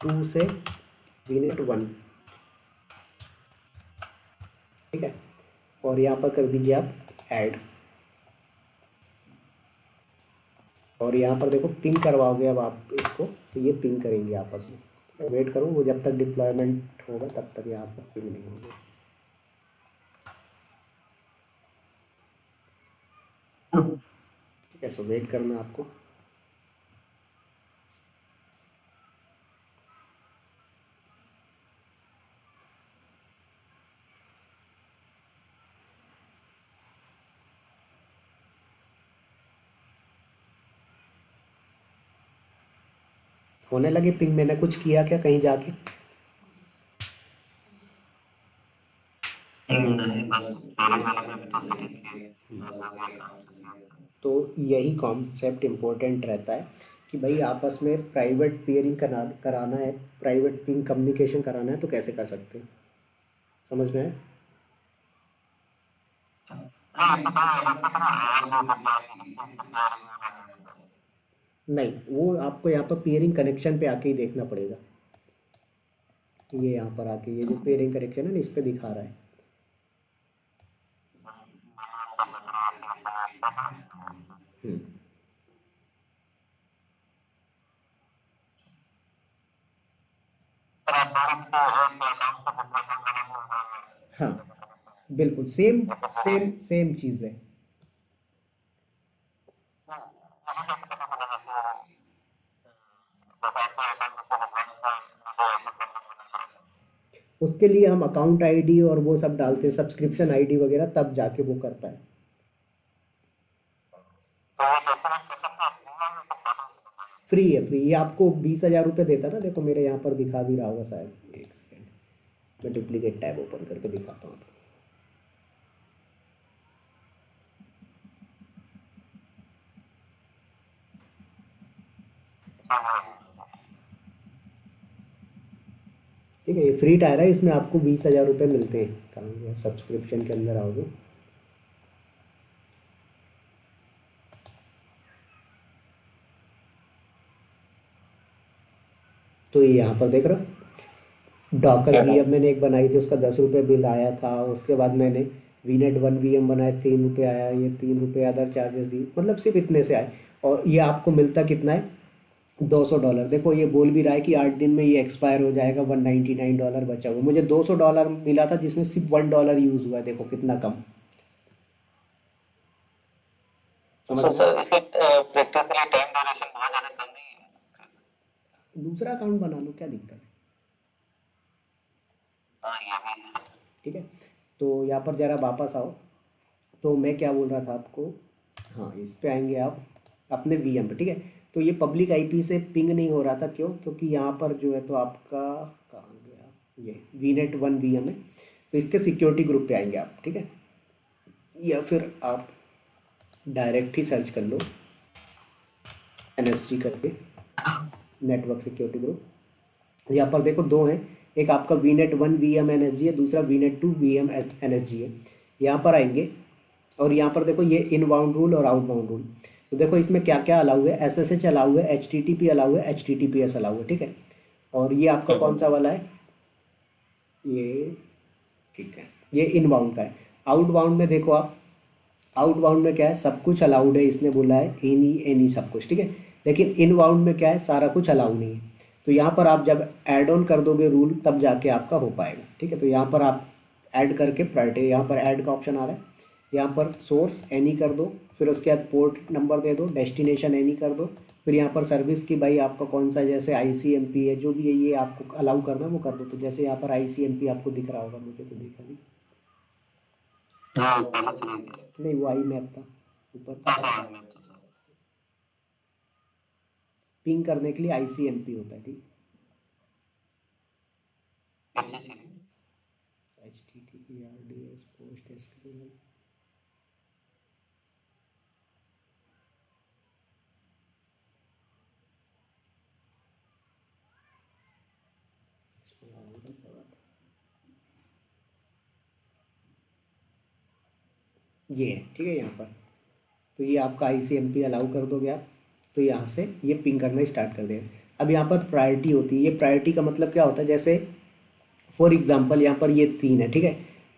2 से VNet 1, ठीक है। और यहाँ पर कर दीजिए आप ऐड, और यहाँ पर देखो पिंग करवाओगे अब आप इसको, तो ये पिंग करेंगे आपस में। वेट करो, वो जब तक डिप्लॉयमेंट होगा तब तक यहाँ पर पिंग नहीं होंगे। ठीक है, सो वेट करना आपको। होने लगे पिंग, मैंने कुछ किया क्या कहीं जाके? नहीं, बस पेरिंग वाले में भी तो सेटिंग की, हो गया काम से किया था। तो यही कॉन्सेप्ट इम्पोर्टेंट रहता है कि भाई आपस में प्राइवेट पेयरिंग कराना है, प्राइवेट पिंग कम्युनिकेशन कराना है, तो कैसे कर सकते हैं, समझ में आया? नहीं, इसमें तो अलग से तो ऐड नहीं होता है कि इससे इससे पेरिंग होना है। नहीं, वो आपको यहाँ पर पेयरिंग कनेक्शन पे आके ही देखना पड़ेगा। ये यहाँ पर आके ये जो पेयरिंग कनेक्शन है ना, इस पे दिखा रहा है। हम्म, पर आप बोलो तो एक अकाउंट से दूसरे अकाउंट में नहीं होगा, हाँ, कनेक्शन बिल्कुल सेम जैसे सेम सेम चीज़ है। ये कैसे पता चलेगा कि जैसे आपके अकाउंट को हस्बैंड का मुझे ऐसे सेटअप बनाना है, उसके लिए हम अकाउंट आईडी और वो सब डालते हैं, सब्सक्रिप्शन आईडी वगैरह, तब जाके वो करता है। तो ये कैसे आप कर सकते हैं फ्री में तो पैसा नहीं देता है। फ्री है, फ्री। ये आपको 20,000 रुपये देता ना, देखो मेरे यहाँ पर दिखा भी रहा होगा शायद, एक सेकेंड, मैं डुप्लीकेट टैब ओपन करके दिखाता हूँ आपको। ठीक है, ये फ्री टायर है, इसमें आपको 20,000 रुपये मिलते हैं। कहाँ गया, सब्सक्रिप्शन के अंदर आओगे, तो ये यहाँ पर देख रहे हो डॉकर VM मैंने एक बनाई थी, उसका 10 रुपये बिल आया था। उसके बाद मैंने VNet 1 VM बनाया, 3 रुपये आया, ये 3 रुपये अदर चार्जेस भी, मतलब सिर्फ इतने से आए। और ये आपको मिलता कितना है, $200। देखो ये बोल भी रहा है कि 8 दिन में ये एक्सपायर हो जाएगा, $199 बचा हुआ। मुझे $200 मिला था जिसमें सिर्फ $1 यूज़ हुआ है, देखो कितना कम, समझ सो में सर आया? इसके प्रैक्टिकली टाइम ड्यूरेशन बहुत ज़्यादा कम नहीं है। दूसरा अकाउंट बना लो, क्या दिक्कत है? हाँ, ये भी है। ठीक है, तो यहाँ पर ज़रा वापस आओ। तो मैं क्या बोल रहा था आपको, हाँ, इस पे आएंगे आप अपने VM पे, ठीक है। तो ये पब्लिक IP से पिंग नहीं हो रहा था, क्यों? क्योंकि यहाँ पर जो है तो आपका कहाँ गया, ये VNet 1 VM है, तो इसके सिक्योरिटी ग्रुप पे आएंगे आप, ठीक है। या फिर आप डायरेक्ट ही सर्च कर लो NSG करके, नेटवर्क सिक्योरिटी ग्रुप। यहाँ पर देखो दो हैं, एक आपका VNet 1 VM NSG है, दूसरा VNet 2 VM NSG है। यहाँ पर आएंगे और यहाँ पर देखो ये इनबाउंड रूल और आउटबाउंड रूल। तो देखो इसमें क्या क्या अलाउ है, SSH अलाउ है, HTTP अलाउ है, HTTPS अलाउ है, ठीक है। और ये आपका कौन सा वाला है, ये, ठीक है, ये इनबाउंड का है। आउटबाउंड में देखो आप, आउटबाउंड में क्या है, सब कुछ अलाउड है, इसने बोला है एनी एनी सब कुछ, ठीक है। लेकिन इनबाउंड में क्या है, सारा कुछ अलाउ नहीं है। तो यहाँ पर आप जब ऐड ऑन कर दोगे रूल तब जाके आपका हो पाएगा। ठीक है, तो यहाँ पर आप ऐड करके प्रायोरिटी, यहाँ पर ऐड का ऑप्शन आ रहा है, यहाँ पर सोर्स एनी कर दो, फिर उसके बाद पोर्ट नंबर दे दो, डेस्टिनेशन एनी कर दो, फिर यहाँ पर सर्विस की भाई आपका कौन सा, जैसे आईसीएमपी है जो भी है ये आपको अलाउ करना है वो कर दो। तो जैसे यहाँ पर आईसीएमपी आपको दिख रहा होगा, मुझे तो दिखा नहीं, हाँ पहले चला गया। नहीं वो आई मैप था ऊपर था, अच्छा हाँ मैं तो सर पिंग करने के लिए आईसीएमपी होता है। ठीक ऐसे चलिए। है, H T T P R D S post SQL, इसमें आ गई क्या बात, ये है। ठीक है, यहाँ पर तो ये आपका आईसीएमपी अलाउ कर दोगे आप, तो यहाँ से ये पिंग करना स्टार्ट कर देगा। अब यहाँ पर प्रायोरिटी होती है, ये प्रायोरिटी का मतलब क्या होता है, जैसे फॉर एग्जांपल यहाँ पर ये 3 है। ठीक है,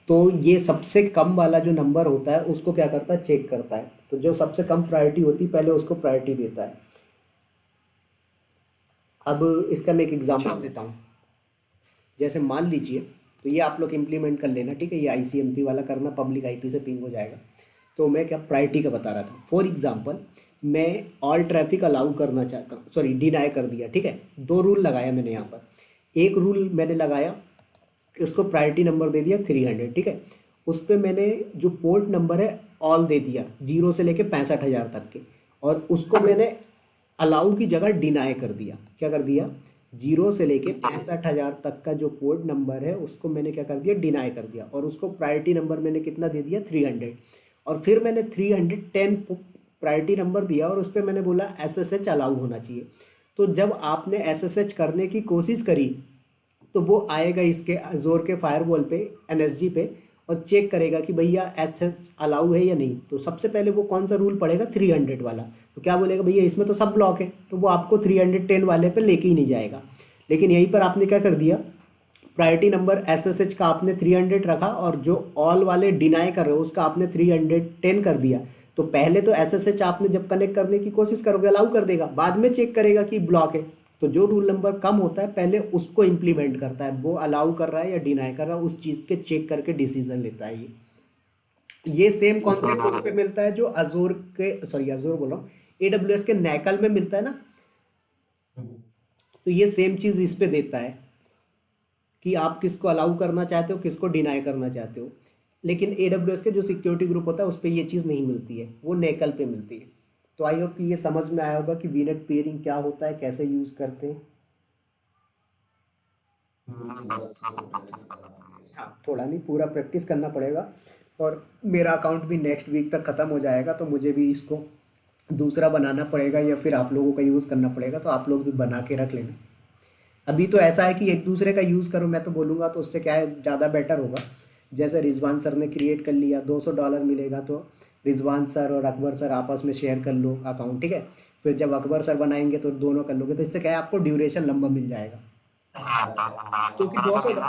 तो ये सबसे कम वाला जो नंबर होता है उसको क्या करता है, चेक करता है। तो जो सबसे कम प्रायोरिटी होती है पहले उसको प्रायोरिटी देता है। अब इसका मैं एक एग्जांपल देता हूँ। जैसे मान लीजिए, तो ये आप लोग इम्प्लीमेंट कर लेना। ठीक है, ये आईसीएमपी वाला करना, पब्लिक आईपी से पिंग हो जाएगा। तो मैं क्या प्रायोरिटी का बता रहा था, फॉर एग्जांपल मैं ऑल ट्रैफिक अलाउ करना चाहता हूँ, सॉरी डिनाई कर दिया। ठीक है, 2 रूल लगाया मैंने यहाँ पर। एक रूल मैंने लगाया, उसको प्रायोरिटी नंबर दे दिया 300। ठीक है, उस पर मैंने जो पोर्ट नंबर है ऑल दे दिया, 0 से लेके 65,000 तक के, और उसको मैंने अलाउ की जगह डिनाई कर दिया। क्या कर दिया, 0 से लेके 65,000 तक का जो पोर्ट नंबर है उसको मैंने क्या कर दिया, डिनाई कर दिया, और उसको प्रायोरिटी नंबर मैंने कितना दे दिया, 300। और फिर मैंने 310 प्रायोरिटी नंबर दिया और उस पर मैंने बोला एसएसएच अलाउ होना चाहिए। तो जब आपने एसएसएच करने की कोशिश करी तो वो आएगा इसके जोर के फायरवॉल पे, एनएसजी पे, और चेक करेगा कि भैया एसएस अलाउ है या नहीं। तो सबसे पहले वो कौन सा रूल पड़ेगा, 300 वाला। तो क्या बोलेगा, भैया इसमें तो सब ब्लॉक है, तो वो आपको 310 वाले पे लेके ही नहीं जाएगा। लेकिन यहीं पर आपने क्या कर दिया, प्रायोरिटी नंबर एसएसएच का आपने 300 रखा, और जो ऑल वाले डिनाई कर रहे हो उसका आपने 310 कर दिया। तो पहले तो एसएसएच आपने जब कनेक्ट करने की कोशिश करोगे अलाउ कर देगा, बाद में चेक करेगा कि ब्लॉक है। तो जो रूल नंबर कम होता है पहले उसको इम्प्लीमेंट करता है, वो अलाउ कर रहा है या डिनाई कर रहा है उस चीज़ के चेक करके डिसीजन लेता है। ये सेम कॉन्सेप्ट उस पर मिलता है जो अजोर के, सॉरी अजोर बोल रहा हूँ, एडब्ल्यूएस के नैकल में मिलता है ना। तो ये सेम चीज़ इस पे देता है कि आप किसको अलाउ करना चाहते हो, किसको डिनाई करना चाहते हो। लेकिन एडब्ल्यूएस के जो सिक्योरिटी ग्रुप होता है उस पर ये चीज़ नहीं मिलती है, वो नेकल पे मिलती है। तो आई होप कि ये समझ में आया होगा कि वीनेट पेयरिंग क्या होता है, कैसे यूज़ करते हैं। बस थोड़ा सा प्रैक्टिस करना पड़ेगा। हाँ, थोड़ा नहीं पूरा प्रैक्टिस करना पड़ेगा। और मेरा अकाउंट भी नेक्स्ट वीक तक ख़त्म हो जाएगा, तो मुझे भी इसको दूसरा बनाना पड़ेगा या फिर आप लोगों का यूज़ करना पड़ेगा। तो आप लोग भी बना के रख लेना। अभी तो ऐसा है कि एक दूसरे का यूज़ करो, मैं तो बोलूँगा तो उससे क्या है, ज़्यादा बेटर होगा। जैसे रिजवान सर ने क्रिएट कर लिया, $200 मिलेगा, तो रिजवान सर और अकबर सर आपस में शेयर कर लो अकाउंट। ठीक है, फिर जब अकबर सर बनाएंगे तो दोनों कर लोगे, तो इससे क्या है, आपको ड्यूरेशन लंबा मिल जाएगा। हाँ तो क्योंकि 200,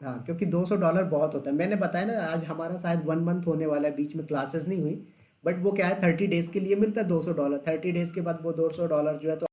हाँ क्योंकि $200 बहुत होता है। मैंने बताया ना, आज हमारा शायद 1 मंथ होने वाला है, बीच में क्लासेस नहीं हुई, बट वो क्या है 30 डेज़ के लिए मिलता है $200। 30 डेज़ के बाद वो $200 जो है तो